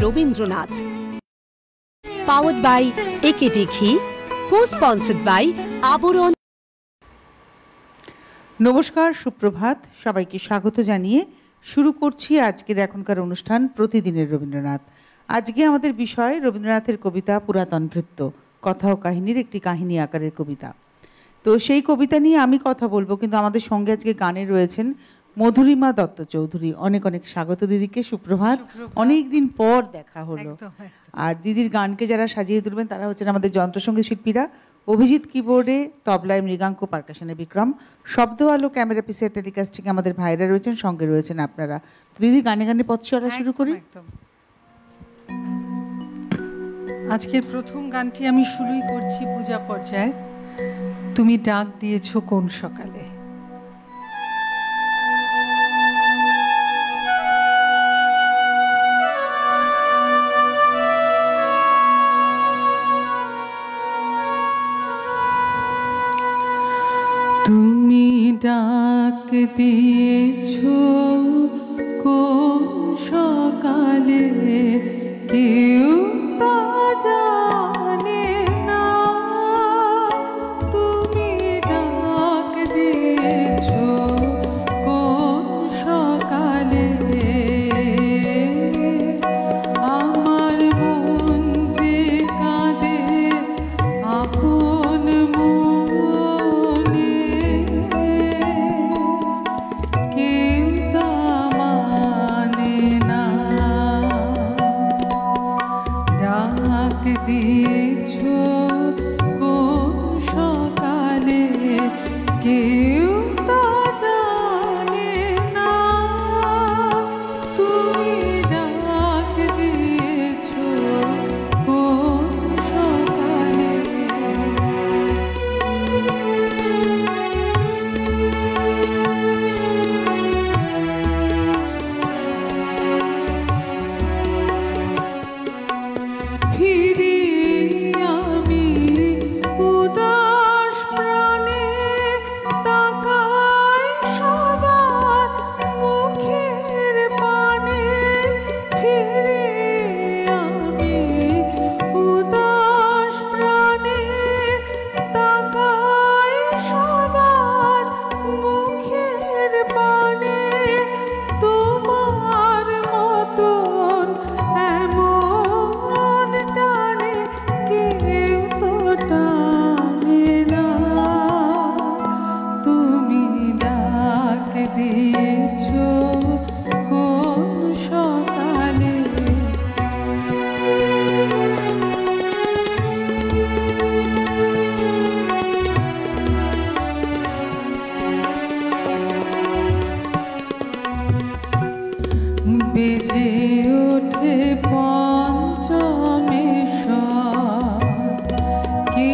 Rabindranath. Powered by AKD ঘি, কো-স্পন্সর্ড by আবরণ। নমস্কার, সুপ্রভাত, সবাইকে স্বাগত জানিয়ে শুরু করছি আজকের এখনকার অনুষ্ঠান প্রতিদিনের রবীন্দ্রনাথ। আজকে আমাদের বিষয় রবীন্দ্রনাথের কবিতা পুরাতন ভৃত্য, কথা ও কাহিনীর একটি কাহিনী আকারের কবিতা। তো সেই কবিতা নিয়ে আমি কথা বলবো, কিন্তু আমাদের সঙ্গে আজকে গানে রয়েছেন মধুরিমা দত্ত চৌধুরী। অনেক অনেক স্বাগত দিদিকে। সুপ্রভাত। অনেক দিন পর দেখা হলো। আর দিদির গানকে যারা সাজিয়ে তুলবেন তারা হচ্ছেন আমাদের যন্ত্রসঙ্গীত শিল্পীরা অভিজিৎ কিবোর্ডে, তবলায় মৃগাঙ্ক, পারকাশনে বিক্রম, শব্দ আলো ক্যামেরা পিসে টেলিকাস্টিংয়ে আমাদের ভাইরা রয়েছেন, সঙ্গে রয়েছেন আপনারা। দিদি গানে গানে পথ চলা শুরু করি। আজকের প্রথম গানটি আমি শুরুই করছি পূজা পর্যায়ে। তুমি ডাক দিয়েছো কোন সকালে। তুমি ডাক দিয়েছো কোন সকালে, কেউ তা জানে না। তুমি ডাক দিয়েছো কোন সকালে, আমার মন যে কাঁদে আপন মনে, কেউ তা মানে না। ডাক দিয়েছো কোন সকালে, কেউ তা জানে না। তুমি ডাক দিয়েছো কোন সকালে। ফিরি আমি উদাস প্রাণে, তাকাই সবার মুখের পানে। ফিরি আমি উদাস প্রাণে, তাকাই সবার মুখের পানে। তোমার মতন এমন টানে কেউ তো টানে না। তুমি ডাক দিয়েছো কোন সকালে। বেজে ওঠে পঞ্চমেশ্বর, কি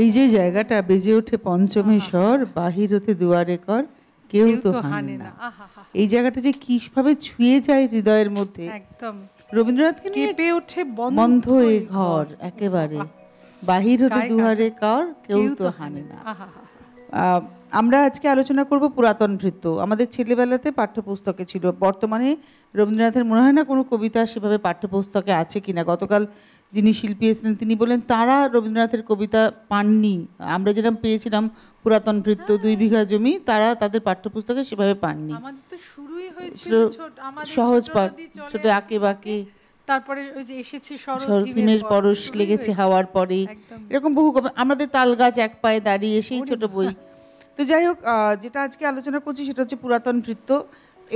এই যে জায়গাটা বেজে ওঠে পঞ্চমী স্বর, বাহির হতে দুয়ারে কর, কেউ তো হানে না, এই জায়গাটা যে কিভাবে ছুঁয়ে যায় হৃদয়ের মধ্যে। একদম রবীন্দ্রনাথকে নিয়ে কেঁপে ওঠে বন্ধ এ ঘর, একেবারে বাহির হতে দুয়ারে কর, কেউ তো হানে না। আমরা আজকে আলোচনা করব পুরাতন নৃত্য। আমাদের ছেলেবেলাতে পাঠ্যপুস্তকে ছিল, বর্তমানে রবীন্দ্রনাথের মনে হয় না কোনো কবিতা সেভাবে পাঠ্যপুস্তকে আছে কিনা। গতকাল যিনি শিল্পী এসেছিলেন তিনি বলেন তারা রবীন্দ্রনাথের কবিতা পাননি, আমরা যেরকম পেয়েছিলাম পুরাতন নৃত্য 2 বিঘা জমি, তারা তাদের পাঠ্যপুস্তকে সেভাবে পাননি। আমাদের তো শুরুই হয়েছিল সহজ পাঠ, ছোট আঁকে বাঁকে, তারপরে ওই যে এসেছে শরৎহিমের পরশ লেগেছে হাওয়ার পরে, এরকম বহু আমাদের তাল গাছ এক পায়ে দাঁড়িয়ে, সেই ছোট বই। তো যাই হোক, যেটা আজকে আলোচনা করছি সেটা হচ্ছে পুরাতন নৃত্য।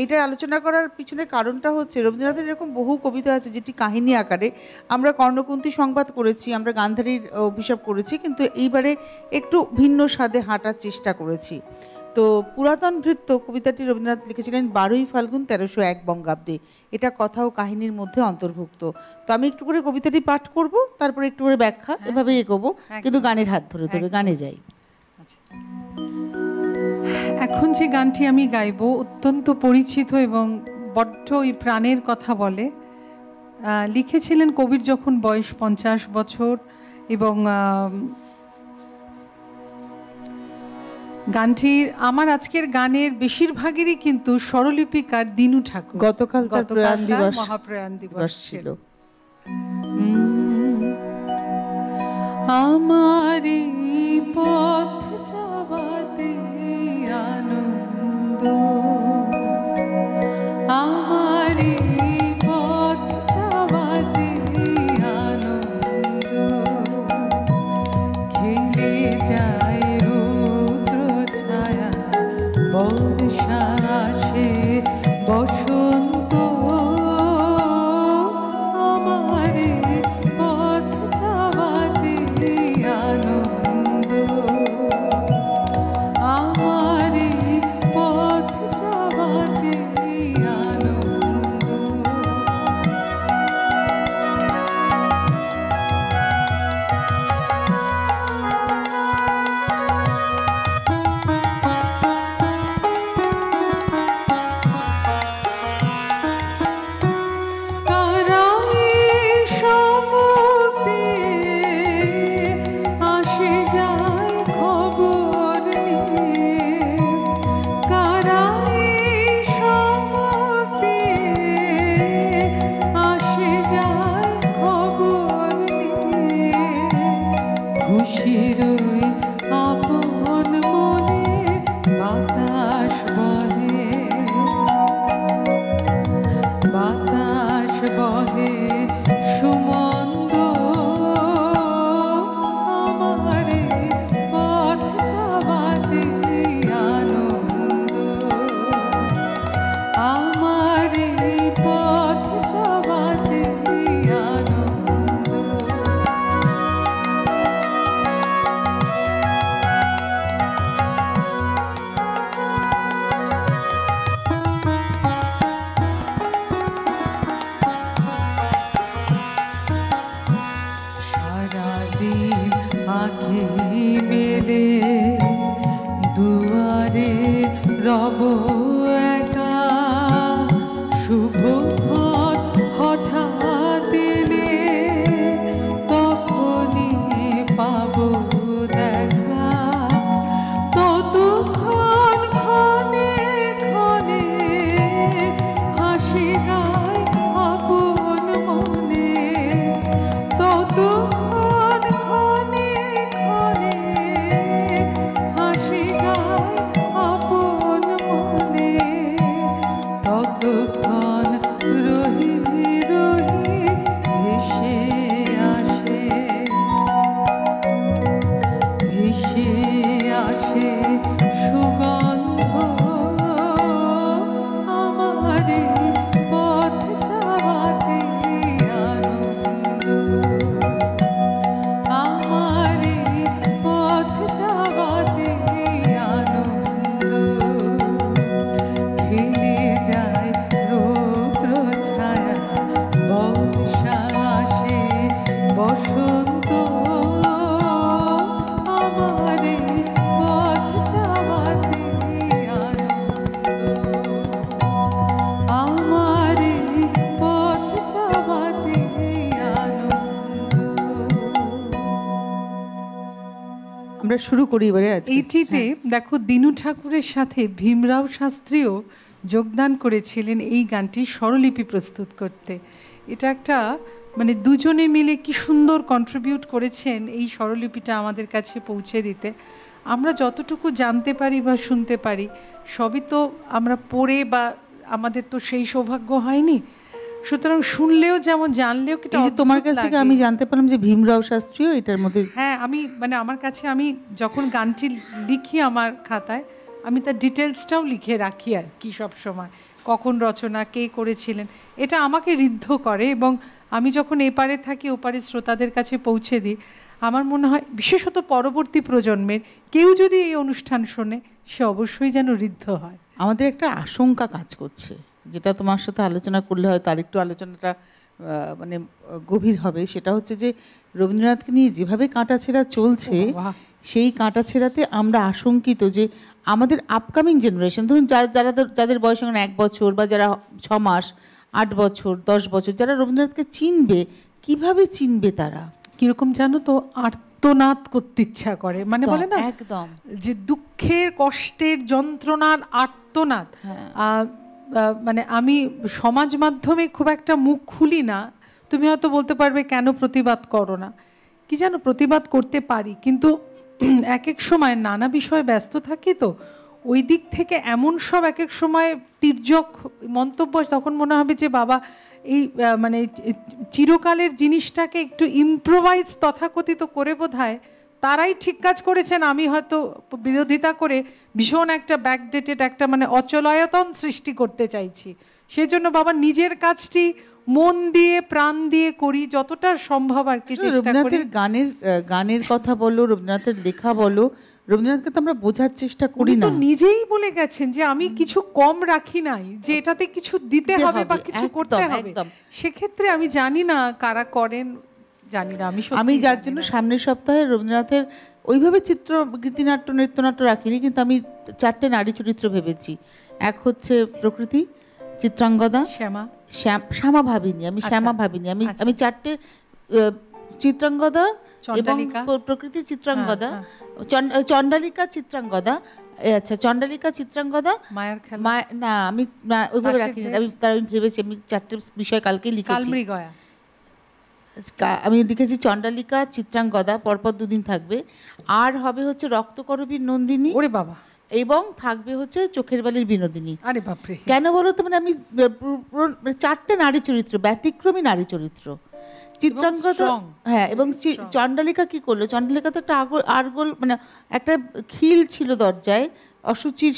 এইটা আলোচনা করার পিছনে কারণটা হচ্ছে রবীন্দ্রনাথের এরকম বহু কবিতা আছে যেটি কাহিনী আকারে। আমরা কর্ণকুন্তী সংবাদ করেছি, আমরা গান্ধারীর অভিশাপ করেছি, কিন্তু এইবারে একটু ভিন্ন স্বাদে হাঁটার চেষ্টা করেছি। তো পুরাতন নৃত্য কবিতাটি রবীন্দ্রনাথ লিখেছিলেন 12ই ফাল্গুন 1301 বঙ্গাব্দে। এটা কথা ও কাহিনীর মধ্যে অন্তর্ভুক্ত। তো আমি একটু করে কবিতাটি পাঠ করব, তারপরে একটু করে ব্যাখ্যা, এভাবেই এগোবো, কিন্তু গানের হাত ধরে ধরে। গানে যাই। এখন যে গানটি আমি গাইব অত্যন্ত পরিচিত এবং বড্ড এই প্রাণের কথা বলে। লিখেছিলেন কবির যখন বয়স 50 বছর, এবং গানটির আমার আজকের গানের বেশিরভাগেরই কিন্তু স্বরলিপিকার দিনু ঠাকুর। গতকাল মহাপ্রয়াণ দিবস ছিল। আমার পথ যাওয়াতে আনন্দ, আমার পথ যাওয়াতে আনন্দ, খেলে যায় রৌদ্র ছায়া, বর্ষা আসে বসন্ত, আমার পথ যাওয়াতে আনন্দ, আমার পথ আমরা শুরু করি এবারে। এইটিতে দেখো দিনু ঠাকুরের সাথে ভীমরাও শাস্ত্রীও যোগদান করেছিলেন এই গানটি স্বরলিপি প্রস্তুত করতে। এটা একটা মানে দুজনে মিলে কি সুন্দর কন্ট্রিবিউট করেছেন এই স্বরলিপিটা আমাদের কাছে পৌঁছে দিতে। আমরা যতটুকু জানতে পারি বা শুনতে পারি সবই তো আমরা পড়ে, বা আমাদের তো সেই সৌভাগ্য হয়নি, সুতরাং শুনলেও যেমন জানলেও কি তোমার কাছ থেকে আমি জানতে পারলাম যে ভীমরাও শাস্ত্রীও এটার মধ্যে। হ্যাঁ, আমি মানে আমার কাছে আমি যখন গানটি লিখি আমার খাতায় আমি তার ডিটেলসটাও লিখে রাখি আর কি, সব সময় কখন রচনা, কে করেছিলেন, এটা আমাকে ঋদ্ধ করে। এবং আমি যখন এপারে থাকি ওপারে শ্রোতাদের কাছে পৌঁছে দিই, আমার মনে হয় বিশেষত পরবর্তী প্রজন্মের কেউ যদি এই অনুষ্ঠান শোনে সে অবশ্যই যেন ঋদ্ধ হয়। আমাদের একটা আশঙ্কা কাজ করছে, যেটা তোমার সাথে আলোচনা করলে হয়তো আরেকটু আলোচনাটা মানে গভীর হবে। সেটা হচ্ছে যে রবীন্দ্রনাথকে নিয়ে যেভাবে কাঁটাছেঁড়া চলছে, সেই কাঁটাছেঁড়াতে আমরা আশঙ্কিত যে আমাদের আপকামিং জেনারেশন, ধরুন যাদের বয়স এখন 1 বছর বা যারা 6 মাস, 8 বছর, 10 বছর, যারা রবীন্দ্রনাথকে চিনবে, কিভাবে চিনবে তারা? কিরকম জানো তো, আর্তনাদ করতে ইচ্ছা করে, মানে বলে না একদম যে দুঃখের, কষ্টের, যন্ত্রণার আর্তনাদ। মানে আমি সমাজ মাধ্যমে খুব একটা মুখ খুলি না। তুমি হয়তো বলতে পারবে কেন প্রতিবাদ করো না, কি জানো প্রতিবাদ করতে পারি, কিন্তু এক এক সময় নানা বিষয়ে ব্যস্ত থাকি, তো ওই দিক থেকে এমন সব এক এক সময় তির্যক মন্তব্য, তখন মনে হবে যে বাবা এই মানে চিরকালের জিনিসটাকে একটু ইম্প্রোভাইজ তথাকথিত করে বোধহয় তারাই ঠিক কাজ করেছেন, আমি হয়তো বিরোধিতা করে ভীষণ একটা ব্যাকডেটেড একটা মানে অচলায়তন সৃষ্টি করতে চাইছি। সেজন্য বাবা নিজের কাজটি মন দিয়ে প্রাণ দিয়ে করি, যতটা সম্ভব আর কি চেষ্টা করি। রবীন্দ্রনাথের গানের কথা বলো, রবীন্দ্রনাথের লেখা বলো, রবীন্দ্রনাথকে তো আমরা বোঝার চেষ্টা করি না। নিজেই বলে গেছেন যে আমি কিছু কম রাখি নাই, যে এটাতে কিছু দিতে হবে বা কিছু করতে হবে। সেক্ষেত্রে আমি জানি না কারা করেন, জানি না। আমি যার জন্য সামনের সপ্তাহে রবীন্দ্রনাথের ওইভাবে গীতিনাট্য, নৃত্যনাট্য রাখিনি, কিন্তু আমি 4টে নারী চরিত্র ভেবেছি। এক হচ্ছে প্রকৃতি, চিত্রাঙ্গদা, শ্যামা ভাবিনি, আমি শ্যামা ভাবিনি, আমি 4টে চিত্রাঙ্গদা এবং প্রকৃতি, চিত্রাঙ্গদা, চণ্ডালিকা, চিত্রাঙ্গদা, আচ্ছা চণ্ডালিকা, চিত্রাঙ্গদা, মায়ের খেলা, না আমি ওইভাবে রাখিনি, আমি ভেবেছি, আমি 4টে বিষয় কালকে লিখেছি। আমি লিখেছি চণ্ডালিকা, চিত্রাঙ্গদা, পরপর 2 দিন থাকবে। আর হবে হচ্ছে রক্তকরবীর নন্দিনী, ওরে বাবা, এবং থাকবে হচ্ছে চোখের বালির বিনোদিনী। আরে বাপরে, কেন বলো তো, মানে আমি 4টে নারী চরিত্র, ব্যতিক্রমী নারী চরিত্র। চিত্রাঙ্গদা, হ্যাঁ, এবং চণ্ডালিকা কি করলো, চণ্ডালিকা তো একটা আরগোল, মানে একটা খিল ছিল দরজায় অসুচির,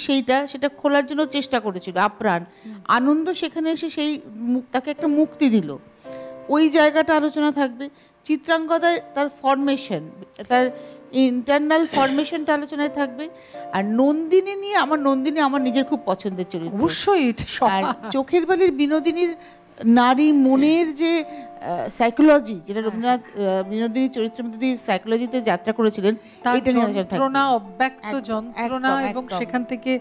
সেটা খোলার জন্য চেষ্টা করেছিল আপ্রাণ। আনন্দ সেখানে এসে সেই তাকে একটা মুক্তি দিল, ওই জায়গাটা আলোচনা থাকবে। চিত্রাঙ্গদায় তার ফরমেশন, তার ইন্টারনাল ফরমেশনটা আলোচনায় থাকবে। আর নন্দিনী নিয়ে, নন্দিনী আমার নিজের খুব পছন্দের চরিত্র অবশ্যই। আর চোখের বালির বিনোদিনীর নারী মনের যে সাইকোলজি, যেটা রবীন্দ্রনাথ বিনোদিনীর চরিত্রের মধ্যে দিয়ে সাইকোলজিতে যাত্রা করেছিলেন, এটা নিয়ে আলোচনা থাকবে। অব্যক্ত যন্ত্রণা, এবং সেখান থেকে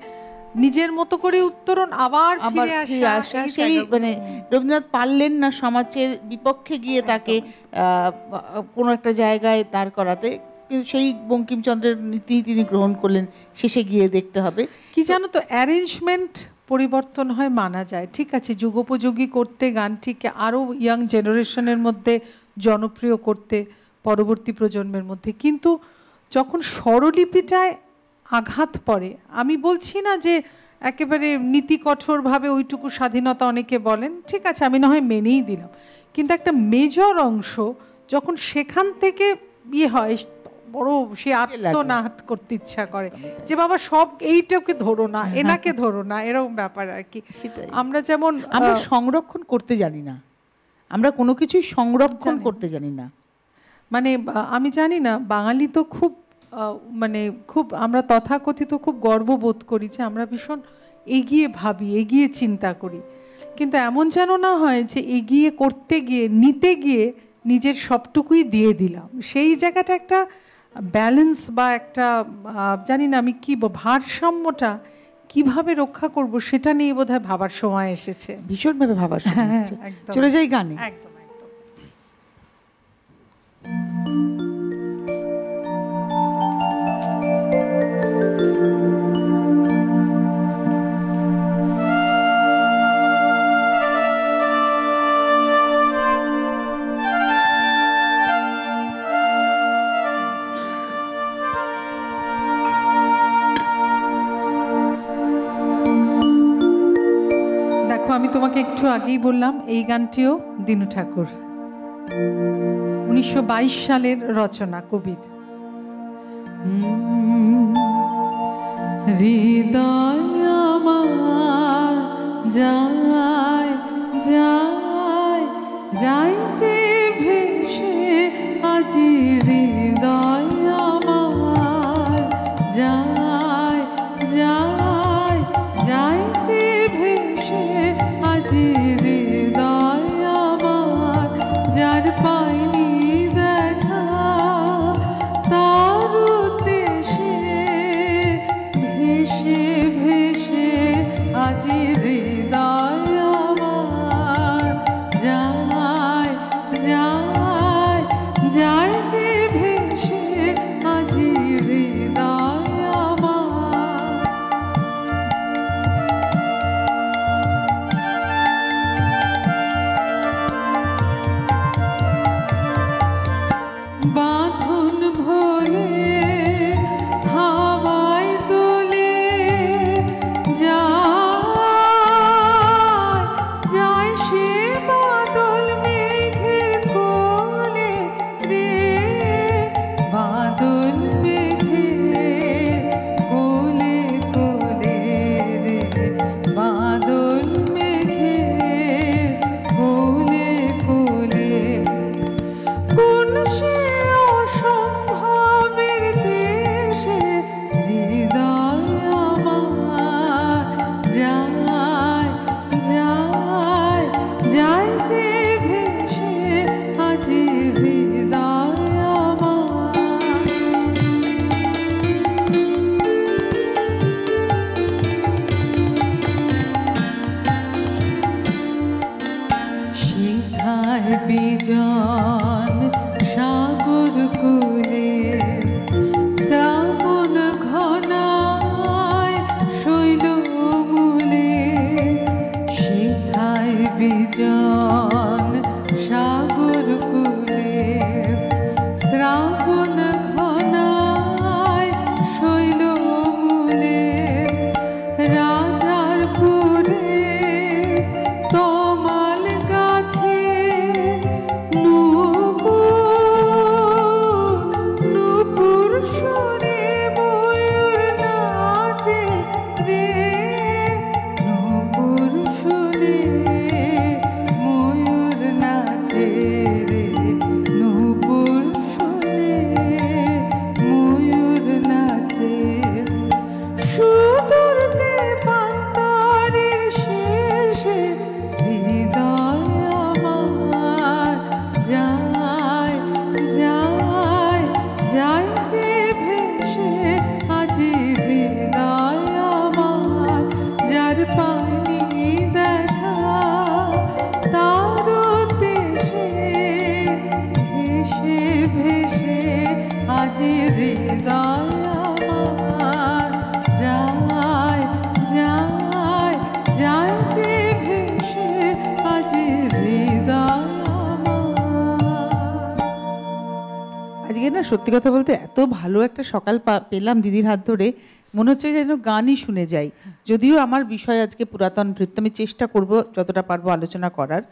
নিজের মতো করে উত্তরণ, আবার ফিরে আসা, সেই মানে রবীন্দ্রনাথ পারলেন না সমাজের বিপক্ষে গিয়ে তাকে কোনো একটা জায়গায় দাঁড় করাতে, কিন্তু সেই বঙ্কিমচন্দ্রের নীতি তিনি গ্রহণ করলেন। শেষে গিয়ে দেখতে হবে কি জানো তো, অ্যারেঞ্জমেন্ট পরিবর্তন হয়, মানা যায়, ঠিক আছে, যুগোপযোগী করতে, গানটিকে আরও ইয়াং জেনারেশনের মধ্যে জনপ্রিয় করতে, পরবর্তী প্রজন্মের মধ্যে। কিন্তু যখন স্বরলিপিটায় আঘাত পড়ে, আমি বলছি না যে একেবারে নীতি কঠোরভাবে ওইটুকু স্বাধীনতা অনেকে বলেন, ঠিক আছে, আমি না হয় মেনেই দিলাম, কিন্তু একটা মেজর অংশ যখন সেখান থেকে হয়, বড় সে আত্মনাদ করতে ইচ্ছা করে যে বাবা সব এইটাকে ধরো না, এনাকে ধরো না, এরকম ব্যাপার আর কি। আমরা যেমন আমরা সংরক্ষণ করতে জানি না, আমরা কোনো কিছুই সংরক্ষণ করতে জানি না। মানে আমি জানি না, বাঙালি তো খুব মানে খুব আমরা তথাকথিত খুব গর্ববোধ করি যে আমরা ভীষণ এগিয়ে ভাবি, এগিয়ে চিন্তা করি, কিন্তু এমন যেন না হয় যে এগিয়ে করতে গিয়ে, নিতে গিয়ে নিজের সবটুকুই দিয়ে দিলাম। সেই জায়গাটা একটা ব্যালেন্স বা একটা জানি না আমি কি ভারসাম্যটা কিভাবে রক্ষা করব, সেটা নিয়ে বোধহয় ভাবার সময় এসেছে, ভীষণভাবে ভাবার সময় এসেছে। চলে যাই গানে। একদম। একটু আগেই বললাম এই গানটিও দীনু ঠাকুর, 1922 সালের রচনা কবির। হৃদয় আমার যায় যায় যায় যে ভেসে আজি, হৃদয় আমার যায় যায় যায় যে ভেসে আজি, হৃদয় আমার যার পাইনি দেখা তার উদ্দেশে ভেসে ভেসে আজি, হৃদয় আমার যায় যায় যায় যে ভেসে আজি, হৃদয় আমার। বাঁধন ভোলে হাওয়ায় দোলে যায় যায় সে বাদল মেঘের কোলে রে, বাদল মেঘের কোলে কোলে রে, বাদল মেঘের কোলে কোলে। কোন সে অসম্ভবের দেশে, হৃদয় আমার যায় যায় যায় যে ভেসে আজি, হৃদয় আমার। শিখায় বিজন সাগর কুলে, শ্রাবণ ঘনায় শৈল মূলে, শিখায় বিজন সাগর কুলে, শ্রাবণ ঘনায় শৈল মূলে, রাজার পুরে তমাল গাছে নূপুর সুরে ময়ূর নাচে রে, নূপুর সুরে ময়ূর নাচে রে, নূপুর সুরে ময়ূর নাচে। সুদূর দেবান্তরের শেষে, হৃদয় আমার যায় যায় যায় যে ভেসে আজি, হৃদয় আমার যার পাইনি দেখা তার উদ্দেশে ভেসে ভেসে আজি, হৃদয় আমার যায় যায় যায় যে ভেসে আজি, হৃদয় আমার। আজকে না সত্যি কথা বলতে এত ভালো একটা সকাল পেলাম দিদির হাত ধরে, মনে হচ্ছে যেন গানই শুনে যাই। যদিও আমার বিষয় আজকে পুরাতন নৃত্য, আমি চেষ্টা করব যতটা পারবো আলোচনা করার।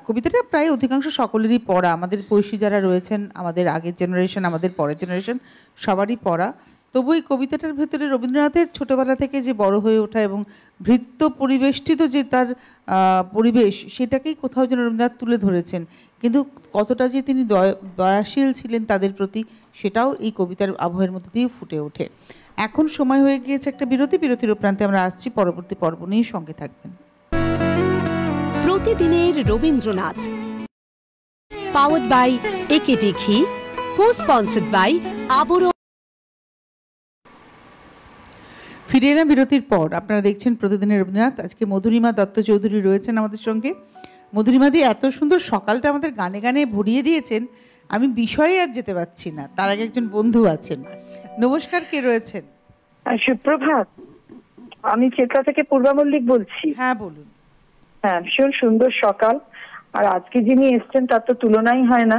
কবিতাটা প্রায় অধিকাংশ সকলেরই পড়া, আমাদের পড়শি যারা রয়েছেন, আমাদের আগের জেনারেশন, আমাদের পরের জেনারেশন, সবারই পড়া। তবু এই কবিতাটার ভেতরে রবীন্দ্রনাথের ছোটোবেলা থেকে যে বড় হয়ে ওঠা এবং ভৃত্য পরিবেষ্টিত যে তার পরিবেশ, সেটাকেই কোথাও যেন রবীন্দ্রনাথ তুলে ধরেছেন। কিন্তু কতটা যে তিনি দয়াশীল ছিলেন তাদের প্রতি, সেটাও এই কবিতার আবহের মধ্যে দিয়ে ফুটে ওঠে। এখন সময় হয়ে গিয়েছে একটা বিরতির প্রান্তে আমরা আসছি, পরবর্তী পর্ব নিয়ে সঙ্গে থাকবেন। প্রতিদিনের রবীন্দ্রনাথ, পাওয়ার্ড বাই একেডি ঘি, কো-স্পন্সর্ড বাই আবরণ। ফিরে এলাম বিরতির পর। আপনারা দেখছেন প্রতিদিনের রবীন্দ্রনাথ। আজকে মধুরিমা দত্ত চৌধুরী রয়েছেন আমাদের সঙ্গে। মধুরিমা দি এত সুন্দর সকালটা আমাদের গানে গানে ভরিয়ে দিয়েছেন, আমি বিষয়ে আর যেতে পারছি না। তার আগে একজন বন্ধু আছেন। নমস্কার, কে রয়েছেন? সুপ্রভাত, আমি চেতলা থেকে পূর্বা মল্লিক বলছি। হ্যাঁ বলুন। হ্যাঁ, ভীষণ সুন্দর সকাল। আর আজকে যিনি এসছেন তার তো তুলনাই হয় না।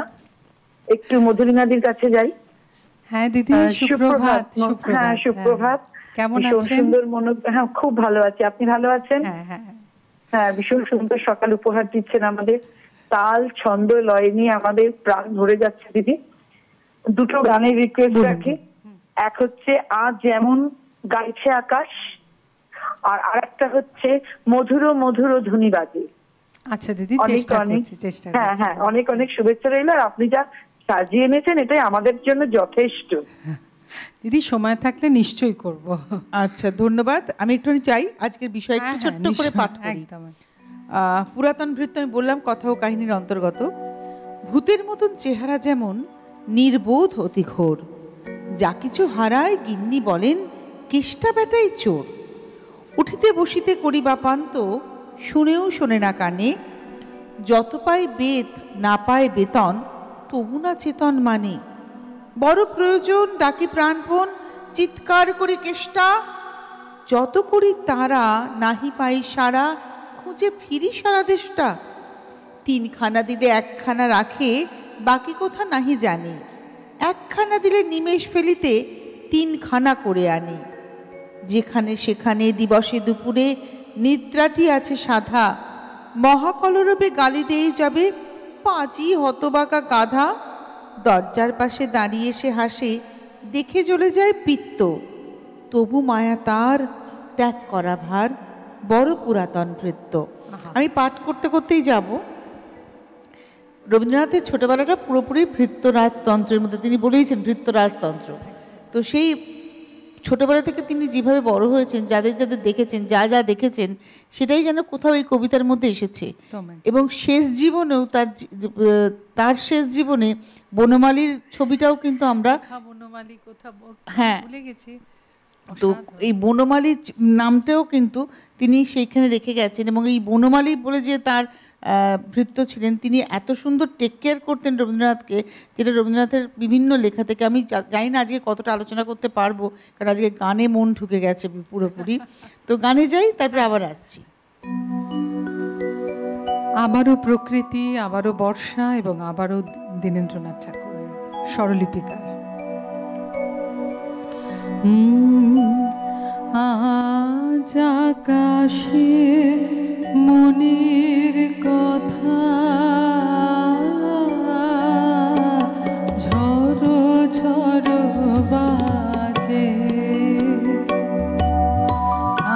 একটু মধুরিমাদির কাছে যাই। হ্যাঁ দিদি, সুপ্রভাত। হ্যাঁ সুপ্রভাত, কেমন আছেন? আছেন? সুন্দর হ্যাঁ, খুব ভালো আছি। আপনি ভালো আছেন? হ্যাঁ হ্যাঁ, হ্যাঁ, ভীষণ সুন্দর সকাল উপহার দিচ্ছেন আমাদের। তাল ছন্দ লয় নিয়ে আমাদের প্রাণ ভরে যাচ্ছে দিদি। দুটো গানের রিকোয়েস্ট রাখি। এক হচ্ছে আজ যেমন গাইছে আকাশ, আর আরেকটা হচ্ছে মধুর মধুর ধ্বনি বাজে। আচ্ছা দিদি, হ্যাঁ হ্যাঁ, অনেক অনেক শুভেচ্ছা রইল। আর আপনি যা সাজিয়ে এনেছেন এটাই আমাদের জন্য যথেষ্ট। দিদি সময় থাকলে নিশ্চয়ই করব। আচ্ছা ধন্যবাদ। আমি একটু চাই আজকের বিষয় একটু ছোট্ট করে পাঠ করি। পুরাতন ভৃত্য আমি বললাম কথা ও কাহিনীর অন্তর্গত। ভূতের মতন চেহারা যেমন নির্বোধ অতি ঘোর, যা কিছু হারায় গিন্নি বলেন কেষ্টা বেটাই চোর। উঠিতে বসিতে করি বাপান্ত, শুনেও শোনে না কানে, যত পায় বেদ না পায় বেতন, তবু না চেতন মানে। বড় প্রয়োজন ডাকি প্রাণপণ, চিৎকার করি কেষ্টা, যত করি তারা নাহি পাই সারা, খুঁজে ফিরি সারা দেশটা। তিনখানা দিলে একখানা রাখে, বাকি কোথা নাহি জানে, একখানা দিলে নিমেষ ফেলিতে তিনখানা করে আনে। যেখানে সেখানে দিবসে দুপুরে নিদ্রাটি আছে সাধা, মহাকলরবে গালি দেই যাবে পাঁচি হতবাকা গাধা। দরজার পাশে দাঁড়িয়ে সে হাসে, দেখে চলে যায় পিত্ত, তবু মায়া তার ত্যাগ করা ভার, বড় পুরাতন ভৃত্য। আমি পাঠ করতে করতেই যাব। রবীন্দ্রনাথের ছোটবেলাটা পুরোপুরি ভৃত্যরাজতন্ত্রের মধ্যে, তিনি বলেইছেন ভৃত্যরাজতন্ত্র। তো সেই ছোটবেলা থেকে তিনি যেভাবে বড় হয়েছেন, যাদের যাদের দেখেছেন, যা যা দেখেছেন, সেটাই যেন কোথাও এই কবিতার মধ্যে এসেছে। এবং শেষ জীবনেও তার শেষ জীবনে বনমালীর ছবিটাও কিন্তু আমরা, হ্যাঁ, তো এই বনমালীর নামটাও কিন্তু তিনি সেইখানে রেখে গেছেন। এবং এই বনমালী বলে যে তার ভৃত্য ছিলেন, তিনি এত সুন্দর টেক কেয়ার করতেন রবীন্দ্রনাথকে, যেটা রবীন্দ্রনাথের বিভিন্ন লেখা থেকে আমি জানি না আজকে কতটা আলোচনা করতে পারবো, কারণ আজকে গানে মন ঢুকে গেছে পুরোপুরি। তো গানে যাই, তারপরে আবার আসছি। আবারও প্রকৃতি, আবারও বর্ষা এবং আবারও দীনেন্দ্রনাথ ঠাকুরের স্বরলিপিকার। আজ আকাশে মনের কথা, ঝড়ো ঝড়ো বাজে।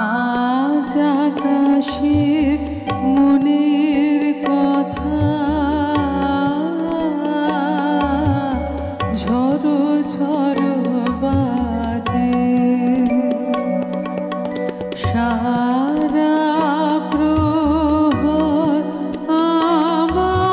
আজ আকাশে মনের কথা, ঝড়ো ঝড়ো বাজে। সারা প্রহর আমার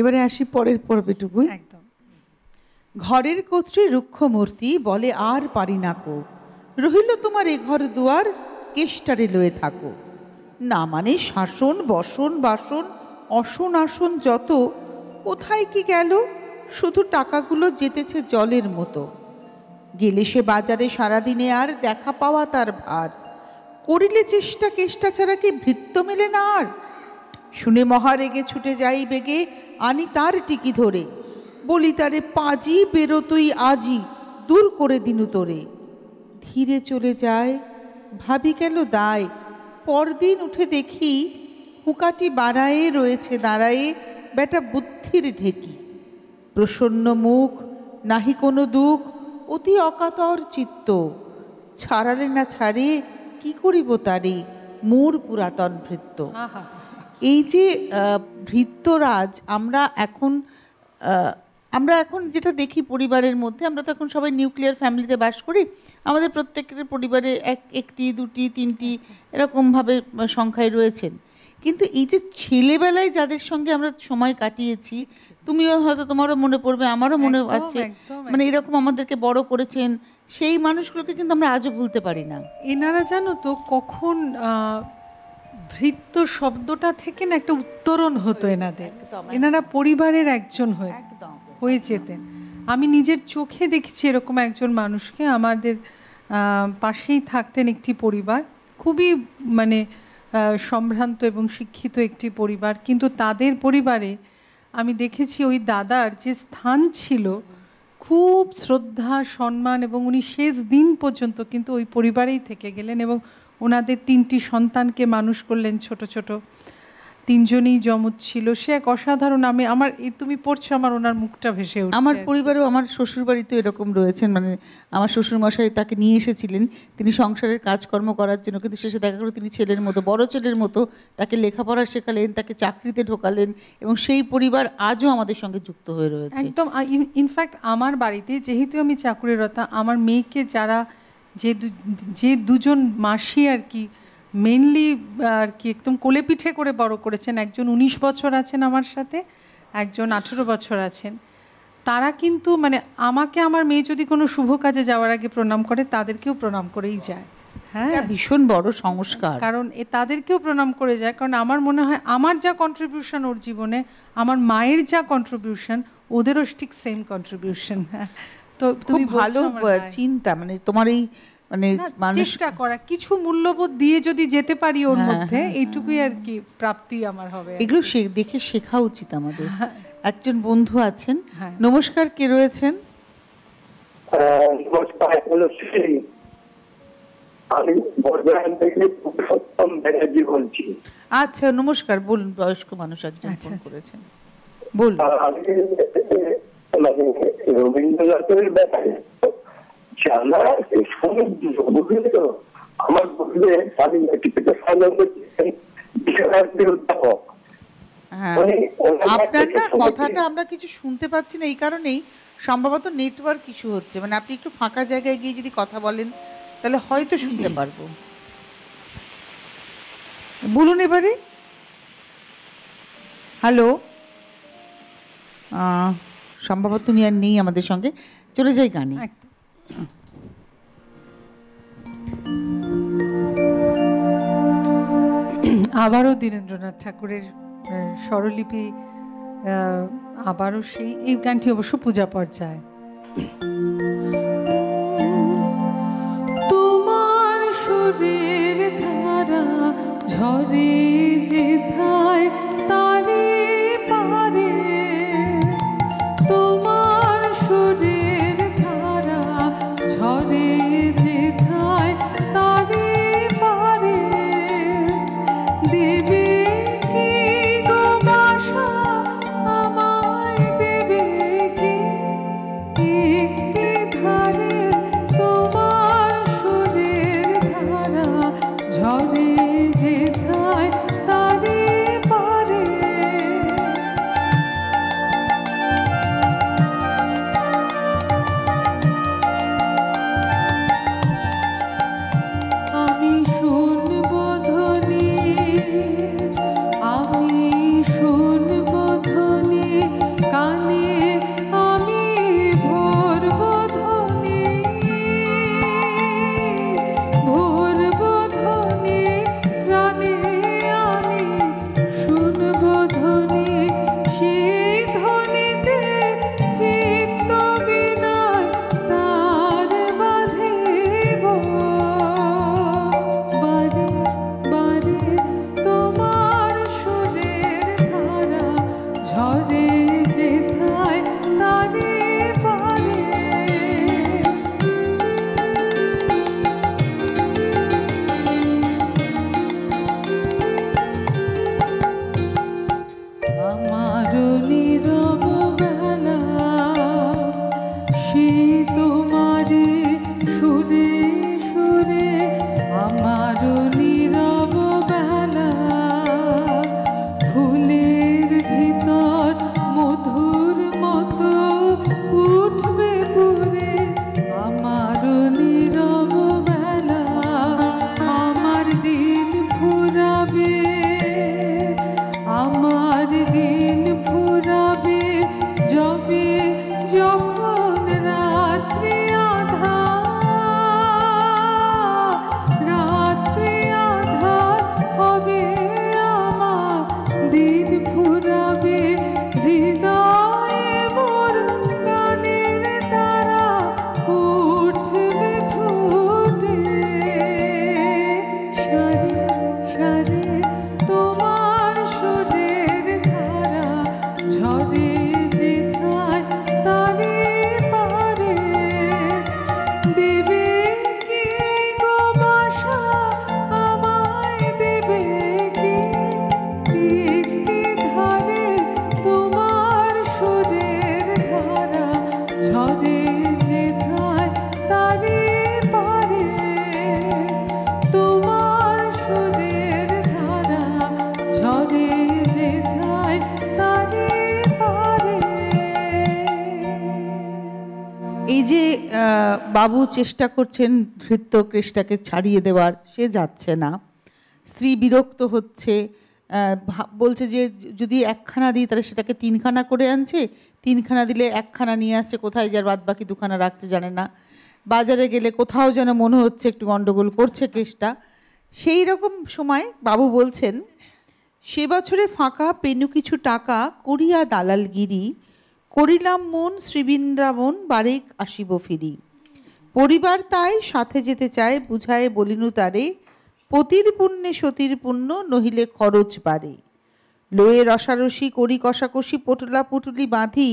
এবারে আসি পরের পর্বেটুকু। একদম। ঘরের কর্ত্রী রুক্ষ মূর্তি বলে আর পারি না কো, রহিল তোমার এ ঘর দুয়ার কেষ্টারে লয়ে থাকো। না মানে শাসন বসন বাসন অসন আসন যত, কোথায় কি গেল, শুধু টাকাগুলো যেতেছে জলের মতো। গেলে সে বাজারে সারাদিনে আর দেখা পাওয়া তার ভার, করিলে চেষ্টা কেষ্টা ছাড়া কি ভৃত্য মেলে না আর। শুনে মহা রেগে ছুটে যাই বেগে, আনি তার টিকি ধরে, বলি তারে পাজি বেরো তুই আজি, দূর করে দিনু তোরে। ধীরে চলে যায়, ভাবি গেল দায়, পরদিন উঠে দেখি হুকাটি বাড়ায়ে রয়েছে দাঁড়ায়ে বেটা বুদ্ধির ঢেকি। প্রসন্ন মুখ, নাহি কোনো দুঃখ, অতি অকাতর চিত্ত, ছাড়ালে না ছাড়ে কি করিব তারে, মোর পুরাতন ভৃত্য। এই যে ভৃত্যরাজ আমরা এখন যেটা দেখি পরিবারের মধ্যে, আমরা তো এখন সবাই নিউক্লিয়ার ফ্যামিলিতে বাস করি, আমাদের প্রত্যেকের পরিবারে একটি দুটি তিনটি এরকমভাবে সংখ্যায় রয়েছেন। কিন্তু এই যে ছেলেবেলায় যাদের সঙ্গে আমরা সময় কাটিয়েছি, তুমিও হয়তো তোমারও মনে পড়বে, আমারও মনে আছে, মানে এরকম আমাদেরকে বড় করেছেন, সেই মানুষগুলোকে কিন্তু আমরা আজও ভুলতে পারি না। এনারা জানো তো কখন ভৃত্য শব্দটা থেকে না একটা উত্তরণ হতো এনাদের, এনারা পরিবারের একজন হয়ে যেতেন। আমি নিজের চোখে দেখেছি এরকম একজন মানুষকে, আমাদের পাশেই থাকতেন একটি পরিবার, খুবই মানে সম্ভ্রান্ত এবং শিক্ষিত একটি পরিবার, কিন্তু তাদের পরিবারে আমি দেখেছি ওই দাদার যে স্থান ছিল, খুব শ্রদ্ধা সম্মান, এবং উনি শেষ দিন পর্যন্ত কিন্তু ওই পরিবারেই থেকে গেলেন এবং ওনাদের 3টি সন্তানকে মানুষ করলেন, ছোট ছোট, 3জনই যমজ ছিল। সে এক অসাধারণ, আমার তুমি পড়ছো আমার ওনার মুখটা ভেসে উঠছে। আমার পরিবারেও, আমার শ্বশুরবাড়িতেও এরকম রয়েছেন, মানে আমার শ্বশুরমশাই তাকে নিয়ে এসেছিলেন তিনি সংসারের কাজকর্ম করার জন্য, কিন্তু শেষে দেখা গেল তিনি ছেলের মতো, বড় ছেলের মতো তাকে লেখাপড়া শেখালেন, তাকে চাকরিতে ঢোকালেন, এবং সেই পরিবার আজও আমাদের সঙ্গে যুক্ত হয়ে রয়েছে। একদম। ইনফ্যাক্ট আমার বাড়িতে যেহেতু আমি চাকুরিরতা, আমার মেয়েকে যারা যে দুজন মাসি আর কি মেনলি আর কি একদম কোলে পিঠে করে বড় করেছেন, একজন 19 বছর আছেন আমার সাথে, একজন 18 বছর আছেন, তারা কিন্তু মানে আমাকে আমার মেয়ে যদি কোনো শুভ কাজে যাওয়ার আগে প্রণাম করে, তাদেরকেও প্রণাম করেই যায়। হ্যাঁ, ভীষণ বড় সংস্কার, কারণ তাদেরকেও প্রণাম করে যায়, কারণ আমার মনে হয় আমার যা কন্ট্রিবিউশন ওর জীবনে, আমার মায়ের যা কন্ট্রিবিউশন ওদেরও ঠিক সেম কন্ট্রিবিউশন। তো তুমি ভালো চিন্তা, মানে তোমার এই মানে চেষ্টা করা, কিছু মূল্যবোধ দিয়ে যদি যেতে পারি ওর মধ্যে, এইটুকুই আর কি প্রাপ্তি আমার হবে। এগুলো দেখে শেখা উচিত আমাদের। একজন বন্ধু আছেন, নমস্কার, কে রয়েছেন? আচ্ছা, নমস্কার, বলুন। বয়স্ক মানুষ একজন ফোন করেছেন, বলুন। রবীন্দ্রনাথের ব্যাপারে জানা আমার আপনার না কথাটা আমরা কিছু শুনতে পাচ্ছি না, এই কারণেই সম্ভবত নেটওয়ার্ক কিছু হচ্ছে, মানে আপনি একটু ফাঁকা জায়গায় গিয়ে যদি কথা বলেন তাহলে হয়তো শুনতে পারবো। বলুন এবারে। হ্যালো, সম্ভবত উনি আর নেই আমাদের সঙ্গে, চলে যাই গানে। আবারও দীনেন্দ্রনাথ ঠাকুরের স্বরলিপি, আবারও এই গানটি অবশ্য পূজা পর্যায়ে। তোমার শরীর ধারা ঝরে যেথায় তারে পারে, তোমার শরীর ধারা ঝরে যেথায় তারে পারে, দেবে কি গো বাসা আমায়, দেবে কি একটি ধারে, তোমার শরীর ধারা ঝরে যেথায় ঝরে যেথায় তারে পারে তোমার সুরের ধারা ঝরে যেথায় তারে পারে। এই যে বাবু চেষ্টা করছেন ভৃত্য কৃষ্ণাকে ছাড়িয়ে দেওয়ার, সে যাচ্ছে না, স্ত্রী বিরক্ত হচ্ছে, বলছে যে যদি একখানা দিই তাহলে সেটাকে তিনখানা করে আনছে, তিনখানা দিলে একখানা নিয়ে আসছে, কোথায় যার বাদ বাকি দুখানা রাখছে জানে না, বাজারে গেলে কোথাও যেন মনে হচ্ছে একটু গণ্ডগোল করছে কেসটা। সেই রকম সময় বাবু বলছেন, সে বছরে ফাঁকা পেনু কিছু টাকা করিয়া দালালগিরি, করিলাম মন শ্রীবৃন্দাবন বারেক আসিব ফিরি, পরিবার তাই সাথে যেতে চায় বুঝায় বলিনু তারে, পতির পুণ্যে সতীর পুণ্য নহিলে খরচ বাড়ে, লয়ে রসারসি করি কষাকষি পটলা পুটুলি বাঁধি,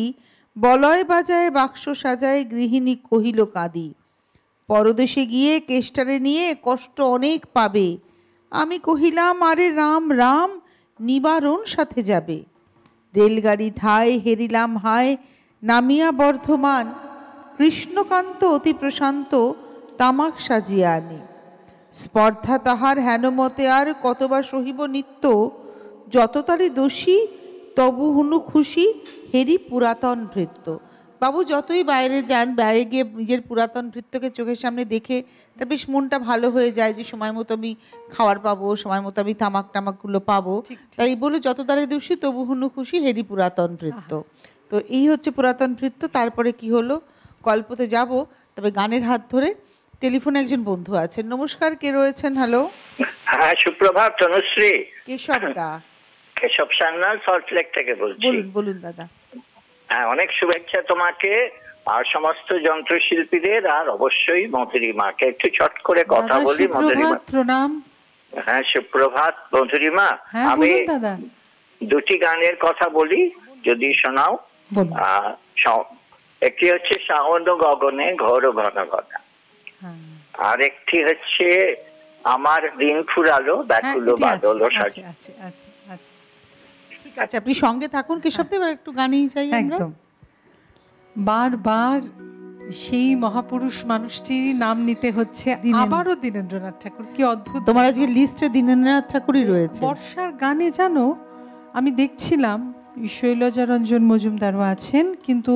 বলয় বাজায় বাক্স সাজায় গৃহিণী কহিল কাঁদি, পরদেশে গিয়ে কেষ্টারে নিয়ে কষ্ট অনেক পাবে, আমি কহিলাম আরে রাম রাম নিবারণ সাথে যাবে, রেলগাড়ি ধায় হেরিলাম হায় নামিয়া বর্ধমান, কৃষ্ণকান্ত অতি প্রশান্ত তামাক সাজিয়া আনে, স্পর্ধা তাহার হেনমতে আর কতবা সহিব নিত্য, যততারি দোষী তবু হুনু খুশি হেরি পুরাতন ভৃত্য। বাবু যতই বাইরে যান, বাইরে গিয়ে নিজের পুরাতন ভৃত্যকে চোখের সামনে দেখে তার বেশ মনটা ভালো হয়ে যায় যে সময় মতো আমি খাবার পাবো, সময় মতো আমি তামাক টামাকগুলো পাবো, তাই বলে যত তারে দোষী তবু হুনু খুশি হেরি পুরাতন ভৃত্য। তো এই হচ্ছে পুরাতন ভৃত্য। তারপরে কি হলো গল্পতে যাব, তবে গানের হাত ধরে টেলিফোনে একজন বন্ধু আছেন। নমস্কার, কে রয়েছেন? হ্যালো। হ্যাঁ, সুপ্রভাত তনুশ্রী। কেশব দা। কেশব সান্যাল, সল্টলেক থেকে বলছি। বলুন বলুন দাদা। হ্যাঁ, অনেক শুভেচ্ছা তোমাকে আর সমস্ত যন্ত্রশিল্পীদের, আর অবশ্যই মধুরিমাকে। একটু চট করে কথা বলি। মধুরিমা প্রণাম। হ্যাঁ, সুপ্রভাত মধুরিমা। আমি দুটি গানের কথা বলি, যদি শোনাও। একটি হচ্ছে শ্রাবণ গগনে ঘোর ঘন ঘন, আর একটি হচ্ছে আমার দিন ফুরালো ব্যাকুল বাদল সাজে। ঠিক আছে, আপনি সঙ্গে থাকুন কেশব, এবার একটু গানই চাই আমরা। একদম বারবার সেই মহাপুরুষ মানুষটির নাম নিতে হচ্ছে, আবারও দীনেন্দ্রনাথ ঠাকুর। কি অদ্ভুত! তোমার আজকে লিস্টে দীনেন্দ্রনাথ ঠাকুরই রয়েছে। বর্ষার গানে জানো, আমি দেখছিলাম শৈলজা রঞ্জন মজুমদারও আছেন, কিন্তু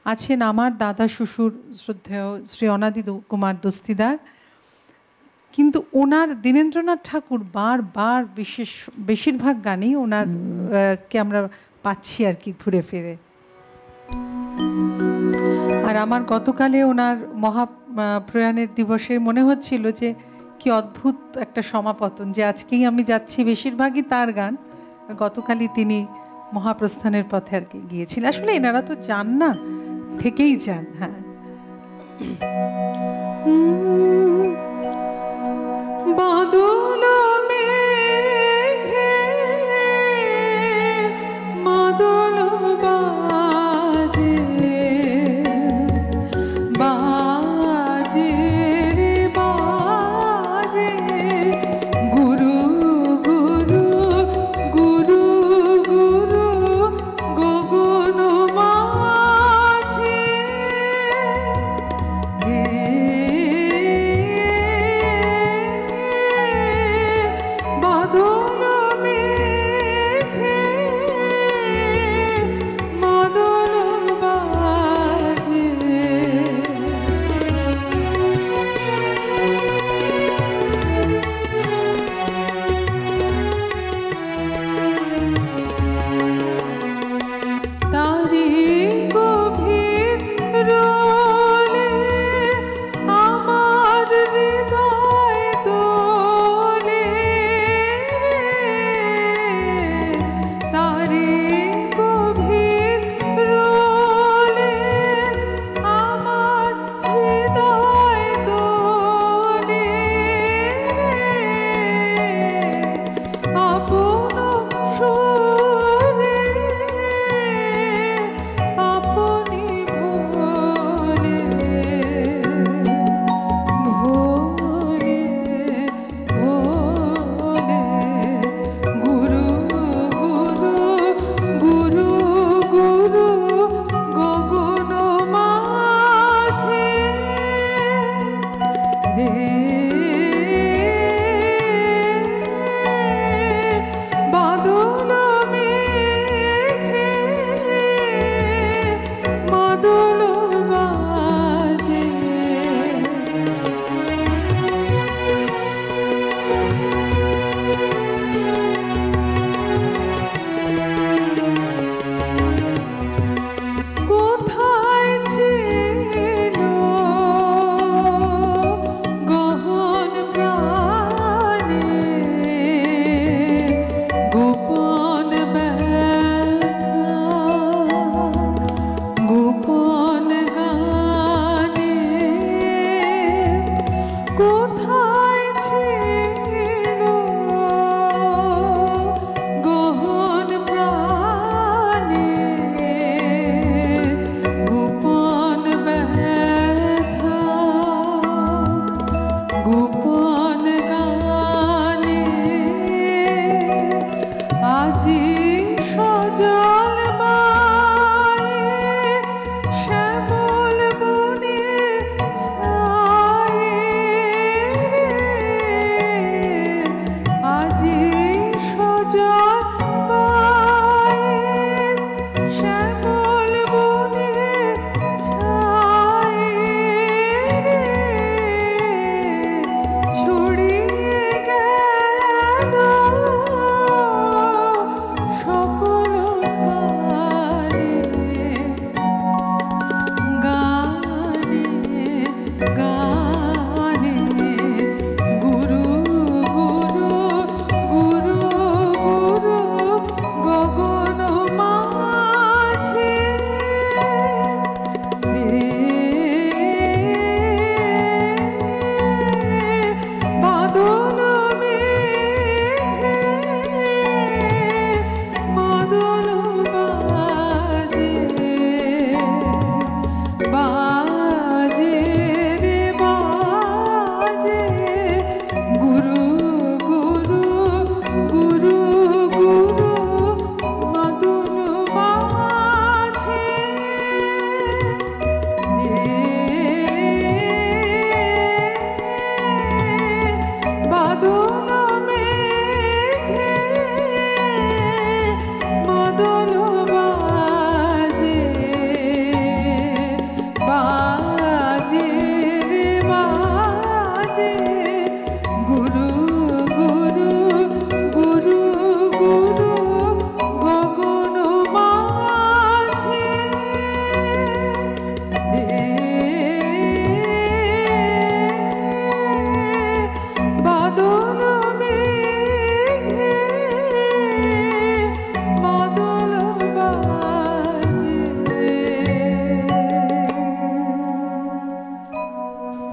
আছেন আমার দাদা শ্বশুর শ্রদ্ধেয় শ্রী অনাদি কুমার দস্তিদার, কিন্তু ওনার দীনেন্দ্রনাথ ঠাকুর বারবার বেশিরভাগ গানেই ওনার কে আমরা পাচ্ছি আর কি ঘুরে ফিরে। আর আমার গতকালে ওনার মহাপ্রয়াণের দিবসে মনে হচ্ছিল যে কি অদ্ভুত একটা সমাপতন, যে আজকেই আমি যাচ্ছি বেশিরভাগই তার গান, গতকালই তিনি মহাপ্রস্থানের পথে আর কি গিয়েছিলেন। আসলে এনারা তো যান না, থেকেই যান। হ্যাঁ, বাদল মেঘে মাদল বাজে, বাজে রে বাজে, গুরু গুরু গুরু গুরু গগন মাঝে,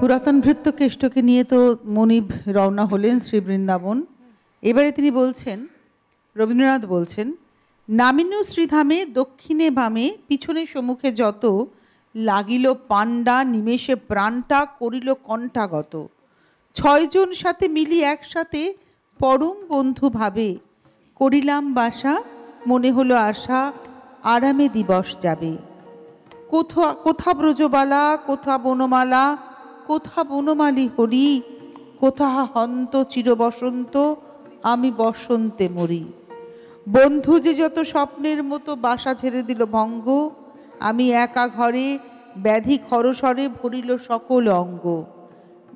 পুরাতন ভৃত্য কেষ্টকে নিয়ে তো মনিব রওনা হলেন শ্রী বৃন্দাবন। এবারে তিনি বলছেন, রবীন্দ্রনাথ বলছেন, নামিনু শ্রীধামে দক্ষিণে বামে পিছনে সম্মুখে যত লাগিল পাণ্ডা নিমেষে প্রাণটা করিল কণ্ঠাগত। 6 জন সাথে মিলি একসাথে পরম বন্ধু ভাবে করিলাম বাসা মনে হলো আশা আরামে দিবস যাবে। কোথা ব্রজবালা কোথা বনমালা কোথা বনমালী হরি কোথা হন্ত চিরবসন্ত আমি বসন্তে মরি। বন্ধু যে যত স্বপ্নের মতো বাসা ছেড়ে দিল ভঙ্গ আমি একা ঘরে ব্যাধি খরস্বরে ভরিল সকল অঙ্গ।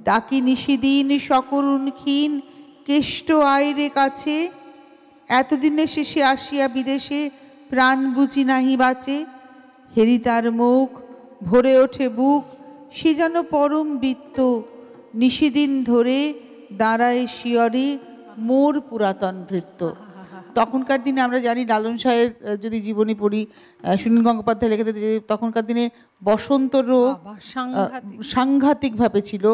ডাকি নিশিদিন সকরুণ ক্ষীণ কেষ্ট আয়রে কাছে এতদিনে শেষে আসিয়া বিদেশে প্রাণ বুঝি নাহি বাঁচে। হেরি তার মুখ ভরে ওঠে বুক সে যেন পরম বৃত্ত নিশিদিন ধরে দাঁড়ায় শিয়রে মোর পুরাতন ভৃত্য। তখনকার দিনে আমরা জানি লালন শাহের যদি জীবনী পড়ি, সুনীল গঙ্গোপাধ্যায় লিখে তখনকার দিনে বসন্ত রোগ সাংঘাতিকভাবে ছিল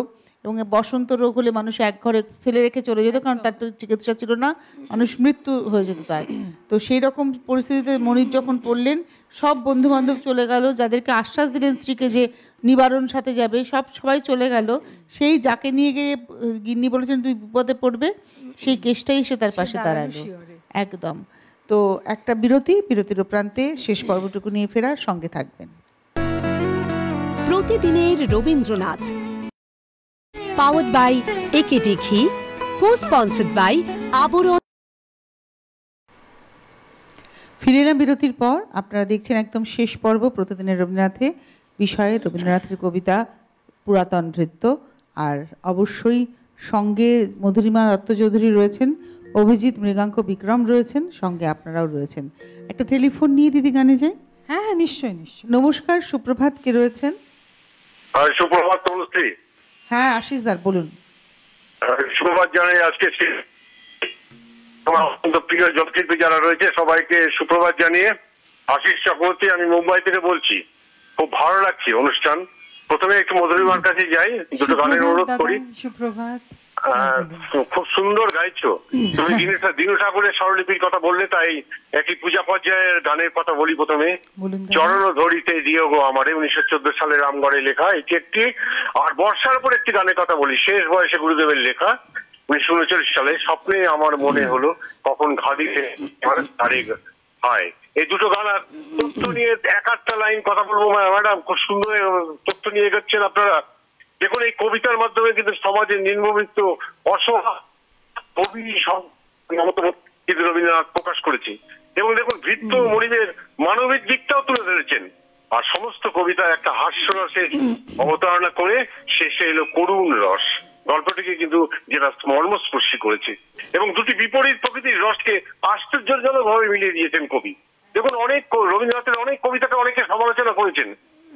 এবং বসন্ত রোগ হলে মানুষ এক ঘরে ফেলে রেখে চলে যেত, কারণ তার তো চিকিৎসা ছিল না, মানুষ মৃত্যু হয়ে যেত তার। তো সেই রকম পরিস্থিতিতে মনিব যখন পড়লেন সব বন্ধুবান্ধব চলে গেল, যাদেরকে আশ্বাস দিলেন স্ত্রীকে যে নিবারণ সাথে যাবে সবাই চলে গেল। সেই যাকে নিয়ে গিয়ে গিন্নি বলেছেন তুই বিপদে পড়বে, সেই কেসটাই এসে তার পাশে দাঁড়ালো একদম। তো একটা বিরতির প্রান্তে শেষ পর্বটুকু নিয়ে ফেরার সঙ্গে থাকবেন। প্রতিদিনের রবীন্দ্রনাথ পাওয়ার্ড বাই একেডি ঘি, কো-স্পন্সর্ড বাই আবরণ। ফিরে এলাম বিরতির পর। আপনারা দেখছেন একদম শেষ পর্ব প্রতিদিনের রবীন্দ্রনাথে, বিষয়ে রবীন্দ্রনাথের কবিতা পুরাতন ভৃত্য। আর অবশ্যই সঙ্গে মধুরিমা দত্ত চৌধুরী রয়েছেন, অভিজিৎ মৃগাঙ্ক বিক্রম রয়েছেন, সঙ্গে আপনারাও রয়েছেন। একটা টেলিফোন নিয়ে দিদি গানে যাই। হ্যাঁ নিশ্চয়ই নিশ্চয়ই। নমস্কার, সুপ্রভাত, কে রয়েছেন? সুপ্রভাত তনুশ্রী। হ্যাঁ আশিসদার বলুন। সুপ্রভাত জানাই। আজকে তোমার অত্যন্ত প্রিয় জ্যোতির্বিদ যারা রয়েছে সবাইকে সুপ্রভাত জানিয়ে। আশিস চক্রবর্তী, আমি মুম্বাই থেকে বলছি। খুব ভালো লাগছে অনুষ্ঠান। প্রথমে একটু মধুরিমার কাছে যাই, দুটো গানের অনুরোধ করি। সুপ্রভাত। খুব সুন্দর গাইছো তুমি। দীনু ঠাকুরের স্বরলিপির কথা বললে, তাই একটি পূজা পর্যায়ের গানের কথা বলি প্রথমে। চরণ ধরিতে দিও গো আমারে, 1914 সালে রামগড়ে লেখা এটি একটি। আর বর্ষার উপর একটি গানের কথা বলি, শেষ বয়সে গুরুদেবের লেখা, 1939 সালে। স্বপ্নে আমার মনে হলো কখন ঘাড়িতে হয়। এই দুটো গান। আর তথ্য নিয়ে এক আধটা লাইন কথা বলবো ম্যাডাম, খুব সুন্দর তথ্য নিয়ে এগোচ্ছেন আপনারা। দেখুন, এই কবিতার মাধ্যমে কিন্তু সমাজের নিম্নবিত্ত অসহায় কবি কিন্তু রবীন্দ্রনাথ প্রকাশ করেছে। এবং দেখুন, ভৃত্য মনিবের মানবিক দিকটাও তুলে ধরেছেন। আর সমস্ত কবিতা একটা হাস্যরসের অবতারণা করে শেষে এলো করুণ রস। গল্পটিকে কিন্তু যেটা মর্মস্পর্শী করেছে এবং দুটি বিপরীত প্রকৃতির রসকে আশ্চর্যজনক ভাবে মিলিয়ে দিয়েছেন কবি। দেখুন, রবীন্দ্রনাথের অনেক কবিতাকে অনেকে সমালোচনা করেছেন,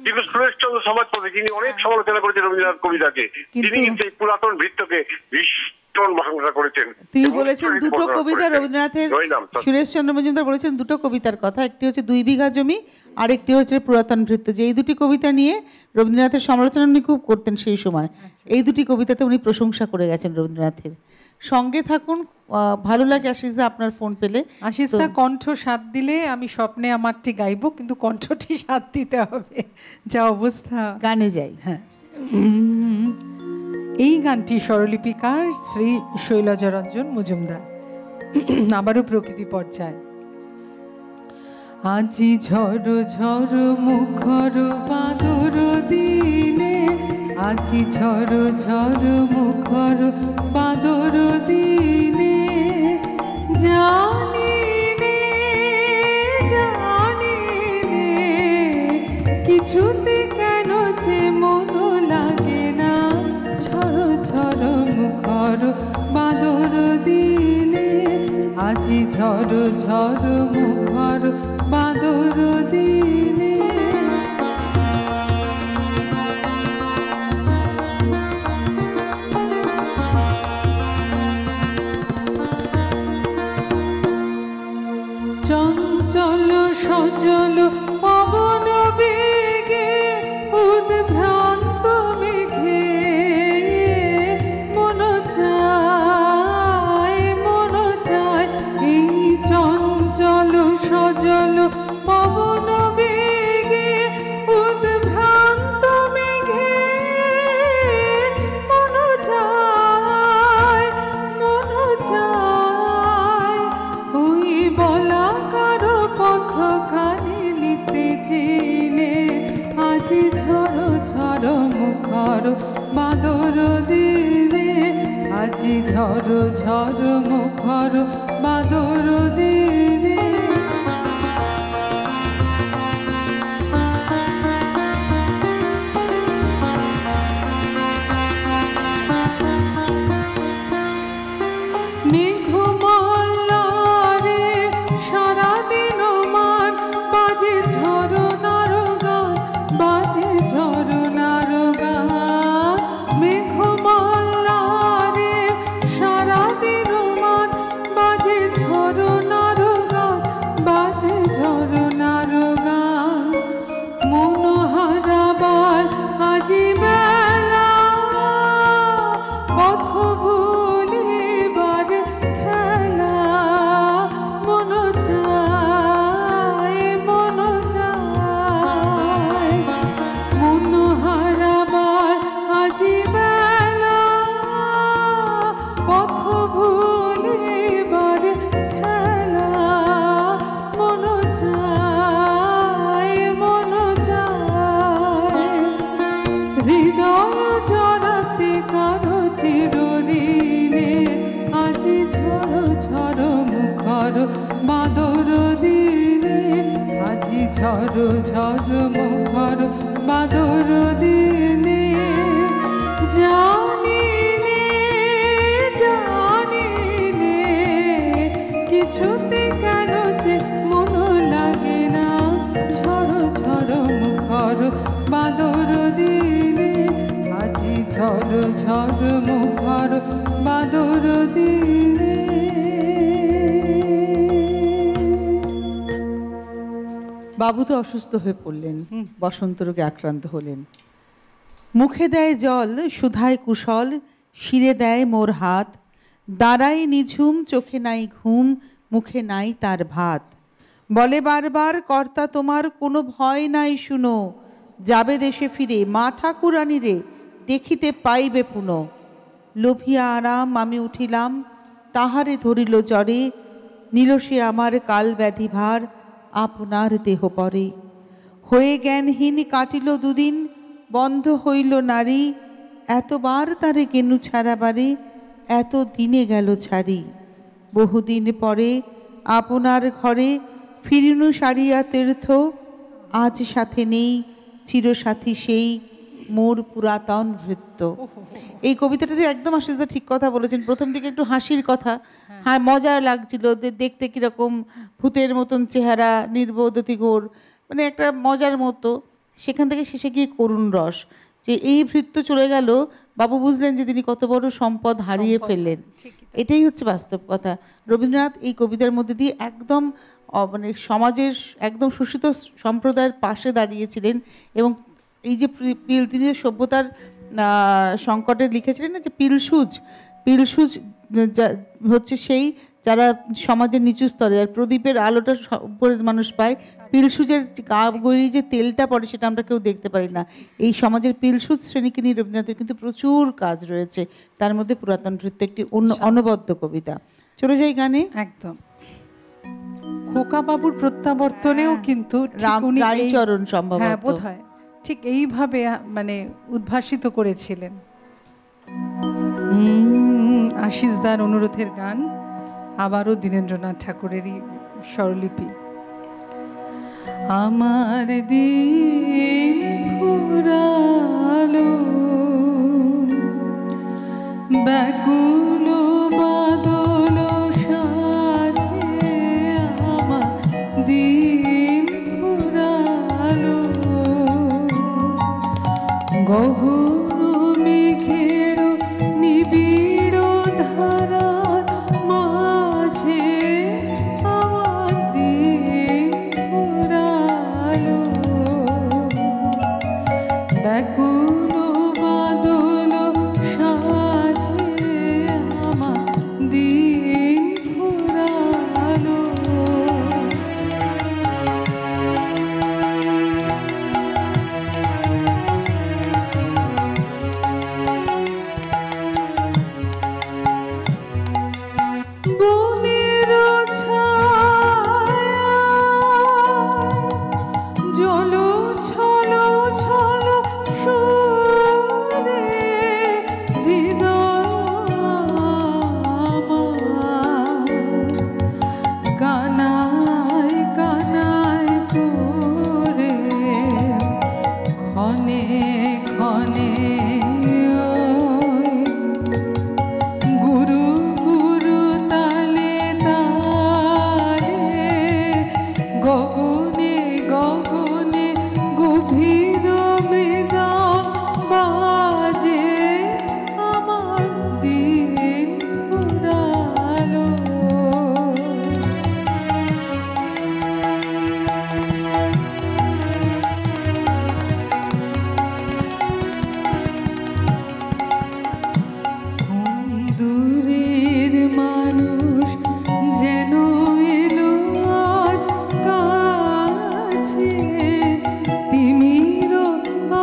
কিন্তু সুরেশচন্দ্র সমাজপতি যিনি অনেক সমালোচনা করেছেন রবীন্দ্রনাথ কবিতাকে, তিনি কিন্তু এই পুরাতন ভৃত্যকে ভীষণ প্রশংসা করেছেন। তিনি বলেছেন দুটো কবিতা রবীন্দ্রনাথের, সুরেশচন্দ্র মজুমদার বলেছেন দুটো কবিতার কথা, একটি হচ্ছে 2 বিঘা জমি, আরেকটি হচ্ছে পুরাতন ভৃত্য। যে এই দুটি কবিতা নিয়ে রবীন্দ্রনাথের সমালোচনা উনি খুব করতেন সেই সময়। এই দুটি কবিতাতে উনি প্রশংসা করে গেছেন রবীন্দ্রনাথের। সঙ্গে থাকুন, ভালো লাগে আশিসদা আপনার ফোন পেলে। আশিসদা কণ্ঠ সাথ দিলে আমি স্বপ্নে আমারটি গাইবো, কিন্তু কণ্ঠটি সাথ দিতে হবে, যা অবস্থা। গানে যাই। হ্যাঁ, এই গানটি স্বরলিপিকার শ্রী শৈলজারঞ্জন মজুমদার। আবারও প্রকৃতি পর্যায়। আজি ঝড় ঝড় মুখর বাদর দিনে, আজি ঝড় ঝড় মুখর বাদর দিনে, জানি নে জানি নে কিছুতে কেন যে মন লাগে না, ঝড় ঝড় মুখর বাদর দিনে, আজি ঝড় ঝড় মুখর বাদর দিনে। চঞ্চল সজল পবন বেগে উদ্ভ্রান্ত মেঘে, আজি ঝড় ঝড় মুখর বাদর দিনে, আজি ঝড় ঝড় মুখর বাদর দিনে। ঝড় ঝড় মুখর বাদর দিনে, জানি নে জানি নে কিছুতে কেন যে মন লাগে না, ঝড় ঝড় মুখর বাদর দিনে, আজি ঝড় ঝড় মুখর বাদর দিনে। বাবু তো অসুস্থ হয়ে পড়লেন, বসন্ত রোগে আক্রান্ত হলেন। মুখে দেয় জল সুধায় কুশল, শিরে দেয় মোর হাত, দাঁড়াই নিঝুম চোখে নাই ঘুম, মুখে নাই তার ভাত। বলে বারবার কর্তা তোমার কোনো ভয় নাই শুনো, যাবে দেশে ফিরে মা ঠাকুরানী রে দেখিতে পাইবে পুনো। লোভিয়া আরাম আমি উঠিলাম, তাহারে ধরিল জ্বরে, নিল সে আমার কাল ব্যাধি ভার, আপনার দেহ পরে। হয়ে জ্ঞানহীন কাটিল দুদিন, বন্ধ হইল নারী, এতবার তারে গেনু ছাড়া বারে, এত দিনে গেল ছাড়ি। বহুদিন পরে আপনার ঘরে ফিরিনু সারিয়া তীর্থ, আজ সাথে নেই চিরসাথী সেই মোর পুরাতন ভৃত্য। এই কবিতাটাতে একদম আশিসদা ঠিক কথা বলেছেন। প্রথম দিকে একটু হাসির কথা, হ্যাঁ মজা লাগছিল, দেখতে কিরকম ভূতের মতন চেহারা, নির্বোধ অতিগোর, মানে একটা মজার মতো। সেখান থেকে শেষে গিয়ে করুণ রস, যে এই ভৃত্য চলে গেল, বাবু বুঝলেন যে তিনি কত বড় সম্পদ হারিয়ে ফেললেন। এটাই হচ্ছে বাস্তব কথা। রবীন্দ্রনাথ এই কবিতার মধ্যে দিয়ে একদম মানে সমাজের একদম শোষিত সম্প্রদায়ের পাশে দাঁড়িয়েছিলেন। এবং এই যে তিনি সভ্যতার সংকটে লিখেছিলেন না, যে পিলসুজ হচ্ছে সেই যারা সমাজের নিচু স্তরে, আর প্রদীপের আলোটা উপরের মানুষ পায়, পিলসুজের গা গড়িয়ে যে তেলটা পড়ে সেটা আমরা কেউ দেখতে পারি না। এই সমাজের পিলসুজ শ্রেণীকে নিয়ে রবীন্দ্রনাথের কিন্তু প্রচুর কাজ রয়েছে, তার মধ্যে পুরাতন ভৃত্য একটি অনবদ্য কবিতা। চলে যাই গানে। একদম খোকা বাবুর প্রত্যাবর্তনেও কিন্তু রামচরণ সম্ভবত, হ্যাঁ বোধহয় ঠিক এইভাবে মানে উদ্ভাসিত করেছিলেন। আশিসদার অনুরোধের গান, আবারও দীনেন্দ্রনাথ ঠাকুরেরই স্বরলিপি। আমার দিন ফুরালো ব্যাকুল বাদল সাজে, আমার দিন ফুরালো গহন মেঘের নিবিড় ধারার মাঝে, আমার দিন ফুরালো ব্যাকুল বাদল সাজে, আমার দিন ফুরালো। বনের ছায়া জল ছল ছল ক্ষণে ক্ষণে গুরু গুরু তালে তালে গগনে গগনে গভীর মৃদং বাজে আমার দিন ফুরালো। দূরের মানুষ যেন এলো আজ কাছে, তিমির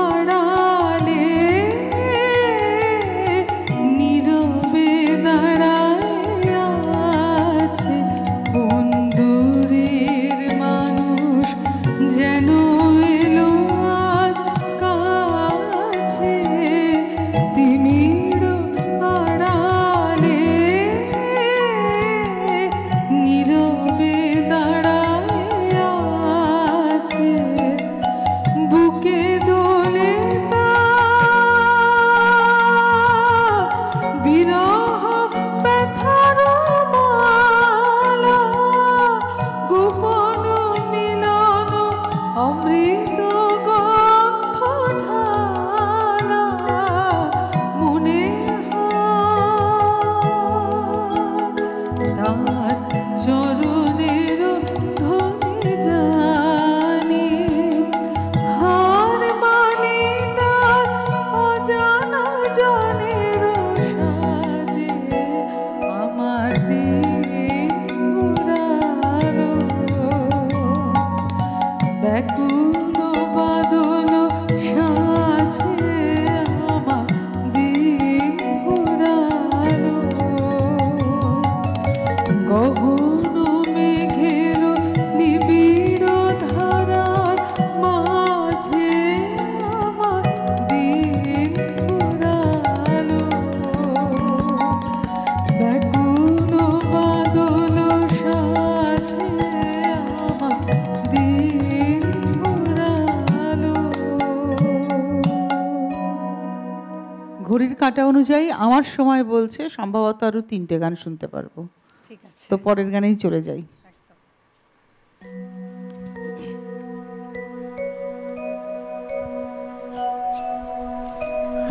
আড়ালে নীরবে দাঁড়ায় আছে। কোন দূরের মানুষ যেন এলো আজ কাছে, তিমির আড়ালে নীরবে দাঁড়ায় আছে। বুকে দোলে বিরহ ব্যথার মালা, গোপন মিলন অমৃত গন্ধ ঢালা। মনে তার চরণের ধ্বনি জানি, হার মানি তার অজানা জনের সাজে আমার দিন ফুরালো। ব্যাকুল বাদল সাজে আমার দিন ফুরালো। গহন মেঘের নিবিড় ধারার মাঝে আমার দিন ফুরালো। ব্যাকুল বাদল সাজে আমার দিন ফুরালো। ঘড়ির কাঁটা অনুযায়ী আমার সময় বলছে সম্ভবত আরো 3টে গান শুনতে পারবো। ঠিক আছে, তো পরের গানেই চলে যাই।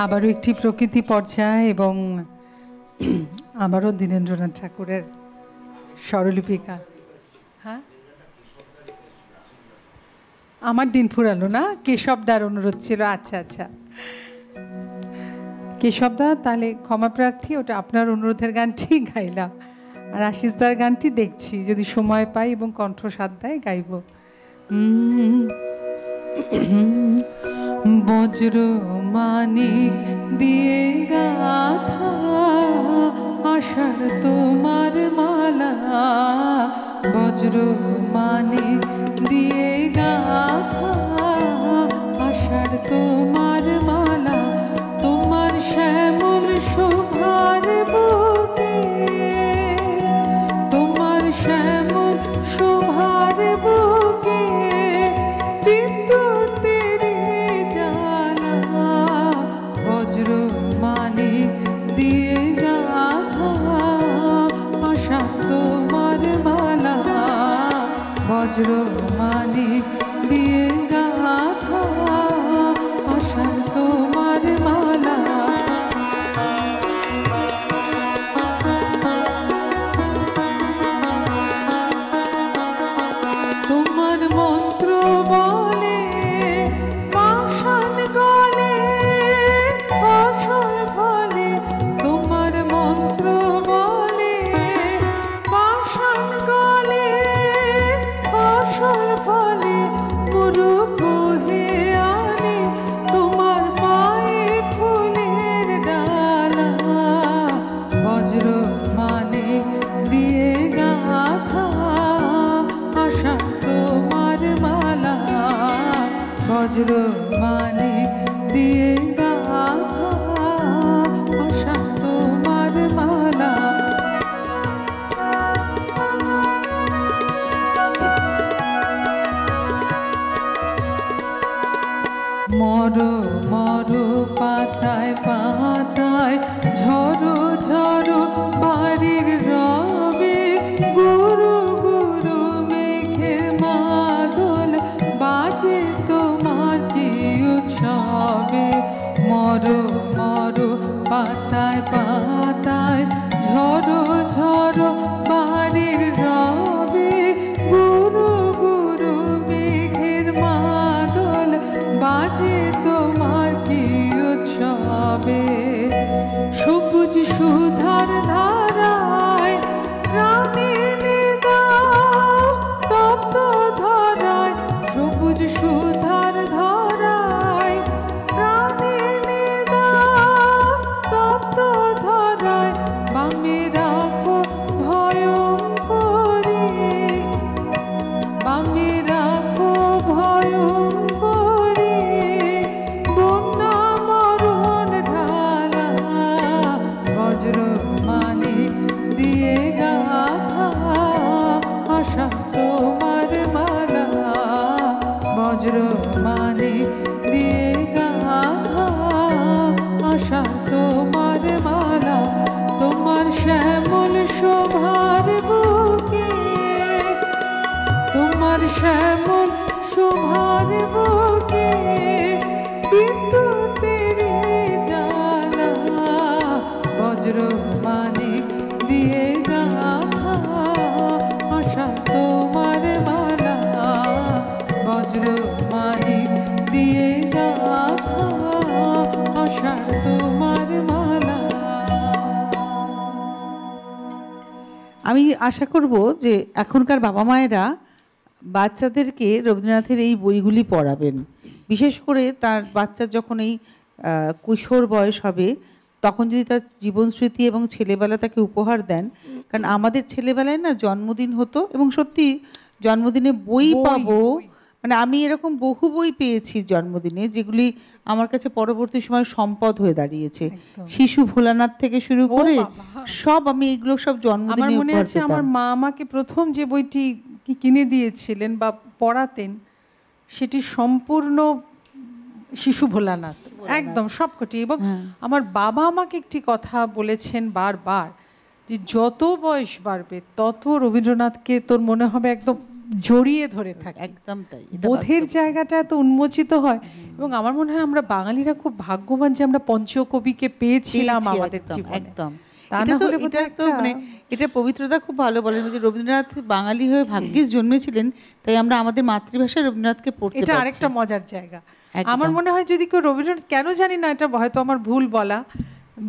আবারও একটি প্রকৃতি পর্যায় এবং আবারও দীনেন্দ্রনাথ ঠাকুরের স্বরলিপিকা। হ্যাঁ, আমার দিন ফুরালো না, কেশবদার অনুরোধ ছিল। আচ্ছা আচ্ছা, কেশবদা তাহলে ক্ষমা প্রার্থী, ওটা আপনার অনুরোধের গানটি গাইলাম। আর আশিসদার গানটি দেখছি যদি সময় পাই এবং কণ্ঠস্বাদ দেয় গাইব। বজ্র মানে দিয়ে গাথা আষাঢ় তোমার মালা, বজ্র মানে দিয়ে গাথা আষাঢ় তোমার মালা। তোমার শ্যামল শোভার বুকে, তোমার শ্যামল শোভার বুকে বিদ্যুতের জ্বালা। বজ্র মানে দিয়ে গাথা আষাঢ় তোমার মালা, বজ্র মানে দিয়ে গাথা আষাঢ় মরো পাতায় পাতায় ঝরো ঝরো বাড়ির রবে গুরু গুরু মেঘের মাদল বাজে তোমার কি উৎসবে। মরো মরো পাতায় পাতায় ঝরো ঝরো বাড়ির রবে গুরু গুরু মেঘের মাদল বাজে তোমার কি উৎসবে। সবুজ সুধার ধারায় প্রাণীনে দাও তপ্ত ধরায়, সবুজ সুধার ধারায় প্রাণীনে দাও তপ্ত ধরায়। বামে রাখো ভয়ঙ্করী, বামে রাখো ভয়ঙ্করী বন্যা মরণ ঢালা বজ্র মানে দিয়ে গাথা আশা তোমার মালা। বজ্র মানে দিয়ে গাথা আশা তোমার মালা। তোমার শ্যামল শোভার বুকে, তোমার শ্যামল শোভার বুকে বিদ্যুতের জ্বালা বজ্র মানে দিয়ে গাথা আশা তোমার মালা। বজ্র মানে দিয়ে গাথা আশা তোমার মালা। আমি আশা করব যে এখনকার বাবা মায়েরা বাচ্চাদেরকে রবীন্দ্রনাথের এই বইগুলি পড়াবেন। বিশেষ করে তার বাচ্চার যখন এই কৈশোর বয়স হবে তখন যদি তার জীবন স্মৃতি এবং ছেলেবেলা তাকে উপহার দেন। কারণ আমাদের ছেলেবেলায় না জন্মদিন হতো এবং সত্যি জন্মদিনে বই পাবো, মানে আমি এরকম বহু বই পেয়েছি জন্মদিনে যেগুলি আমার কাছে পরবর্তী সময় সম্পদ হয়ে দাঁড়িয়েছে। শিশু ভোলানাথ থেকে শুরু করে সব আমি এগুলো সব জন্মদিনে আমার মনে আছে আমার মা আমাকে প্রথম যে বইটি কিনে দিয়েছিলেন বা পড়াতেন সেটি সম্পূর্ণ শিশু ভোলানাথ, একদম সবকটি। এবং আমার বাবা আমাকে একটি কথা বলেছেন বারবার যে যত বয়স বাড়বে তত রবীন্দ্রনাথকে তোর মনে হবে একদম জড়িয়ে ধরে থাকে। একদম তাই, বোধের জায়গাটা এত উন্মোচিত হয়। এবং আমার মনে হয় আমরা বাঙালিরা খুব ভাগ্যবান যে আমরা পঞ্চকবিকে পেয়েছিলাম আমাদের জীবনে। একদম এটা পবিত্রতা খুব ভালো বলেন যে রবীন্দ্রনাথ বাঙালি হয়ে ভাগ্যিস জন্মেছিলেন, তাই আমরা আমাদের মাতৃভাষায় রবীন্দ্রনাথকে পড়তে পারছি। এটা আরেকটা মজার জায়গা। আমার মনে হয় যদি কেউ রবীন্দ্রনাথ, কেন জানি না, এটা হয়তো আমার ভুল বলা,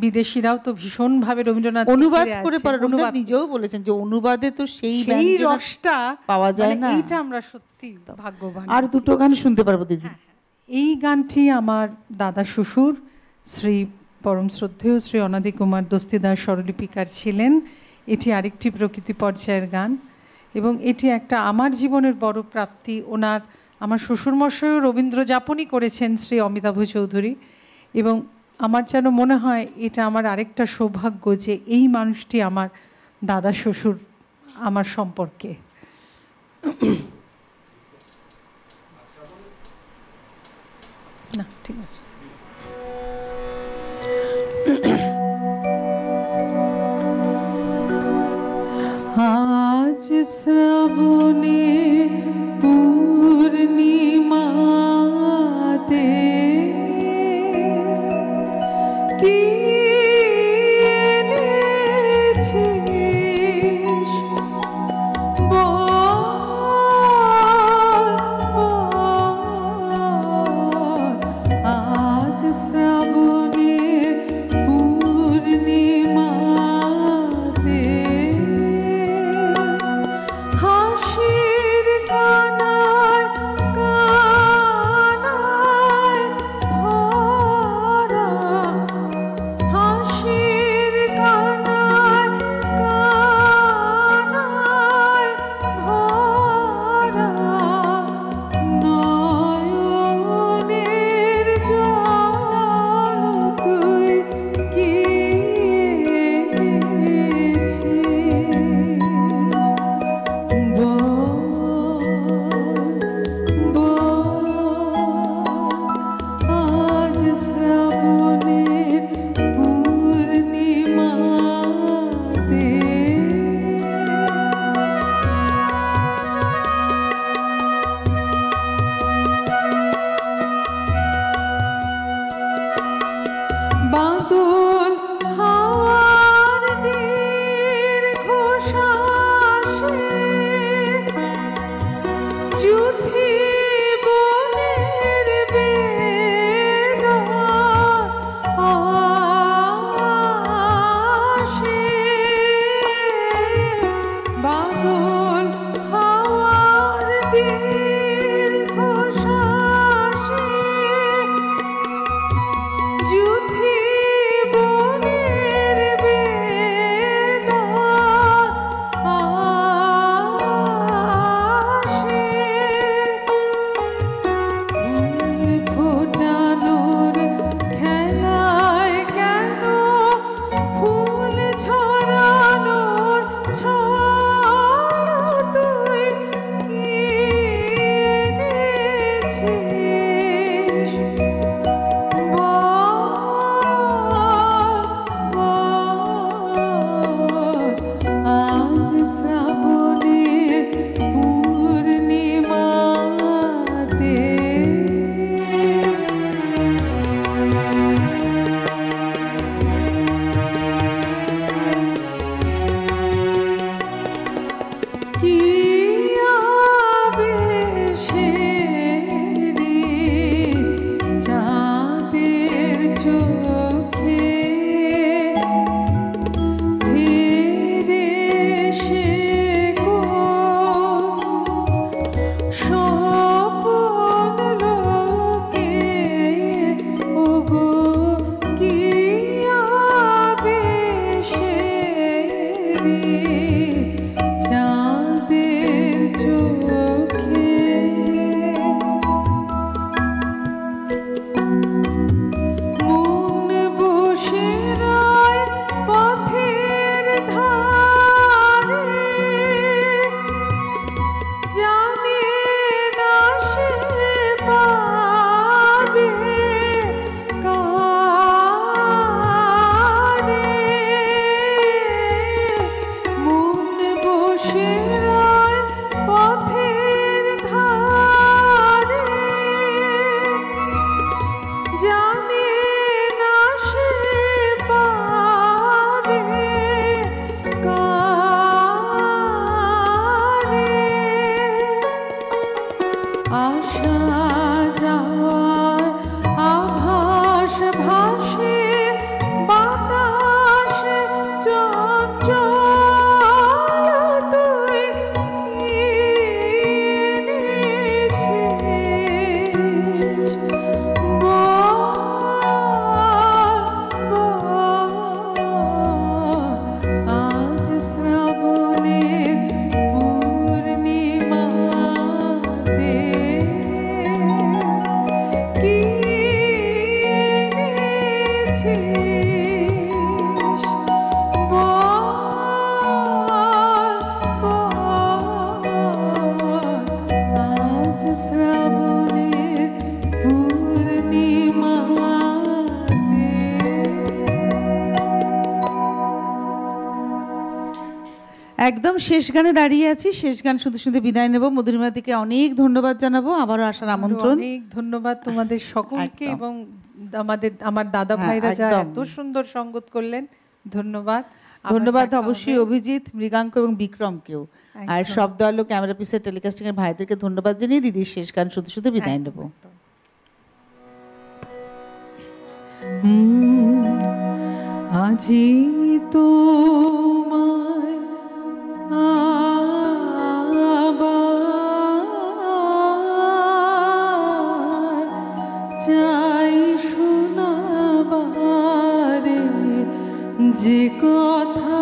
বিদেশিরাও তো ভীষণভাবে রবীন্দ্রনাথ অনুবাদ করে পড়ে। রবীন্দ্রনাথ নিজেও বলেছেন যে অনুবাদে তো সেই রসটা পাওয়া যায় না। এইটা আমরা সত্যি ভাগ্যবান। আর দুটো গান শুনতে পারবো দিদি। এই গানটি আমার দাদা শ্বশুর শ্রী পরম শ্রদ্ধেয় শ্রী অনাদি কুমার দস্তিদার স্বরলিপিকার ছিলেন। এটি আরেকটি প্রকৃতি পর্যায়ের গান এবং এটি একটা আমার জীবনের বড় প্রাপ্তি। ওনার আমার শ্বশুরমশাইও রবীন্দ্র যাপনই করেছেন শ্রী অমিতাভ চৌধুরী। এবং আমার যেন মনে হয় এটা আমার আরেকটা সৌভাগ্য যে এই মানুষটি আমার দাদা শ্বশুর আমার সম্পর্কে। না ঠিক আছে। আজ শ্রাবণে পূর্ণিমাতে কি এনেছিস আজ শ্রাবণে পূর্ণিমাতে হাসি বাদল হাওয়ার দীর্ঘশ্বাসে যুথি বনের বেদনা আসে। বাদল হাওয়ার দীর্ঘশ্বাসে যুথি বনের বেদনা আসে। ফুল ফোটানোর খেলায় কেন ফুল ঝরানোর ছল তুই কিনেছিস? আজ শ্রাবণের পূর্ণিমাতে কি আবেশে রে চাঁদের চোখে ফিরে সে গো স্বপন লোকে ওগো কি আবেশে রে চাঁদের চোখে মন বসে রয় পথের ধারে জানে না সে পাবে কারে। মন বসে রয় পথের ধারে জানে না সে পাবে কারে। আশা যাওয়ার আভাস ভাসে বাতাসে চঞ্চল তুই কিনেছিস? আজ শ্রাবণের পূর্ণিমাতে কিনেছিস? আজ শ্রাবণের পূর্ণিমাতে। একদম শেষ গানে দাঁড়িয়ে আছি। শেষ গান শুনতে শুনতে বিদায় নেব। মধুরিমাদিকে অনেক ধন্যবাদ জানাবো, আবারও আসার আমন্ত্রণ। অনেক ধন্যবাদ তোমাদের সকলকে একদম। এবং আমার দাদা হ্যাঁ, ভাইরা যা একদম। এত সুন্দর সঙ্গত করলেন, ধন্যবাদ। আবার ধন্যবাদ দেখা অবশ্যই হবে। অভিজিৎ, মৃগাঙ্ক এবং বিক্রমকেও। আর একদম। শব্দ আলো ক্যামেরা পিসের টেলিকাস্টিং এর ভাইদেরকে ধন্যবাদ জানিয়ে দিদির শেষ গান শুনতে শুনতে বিদায় নেব। আজি তোমায় আবার চাই শোনাবারে যে কথা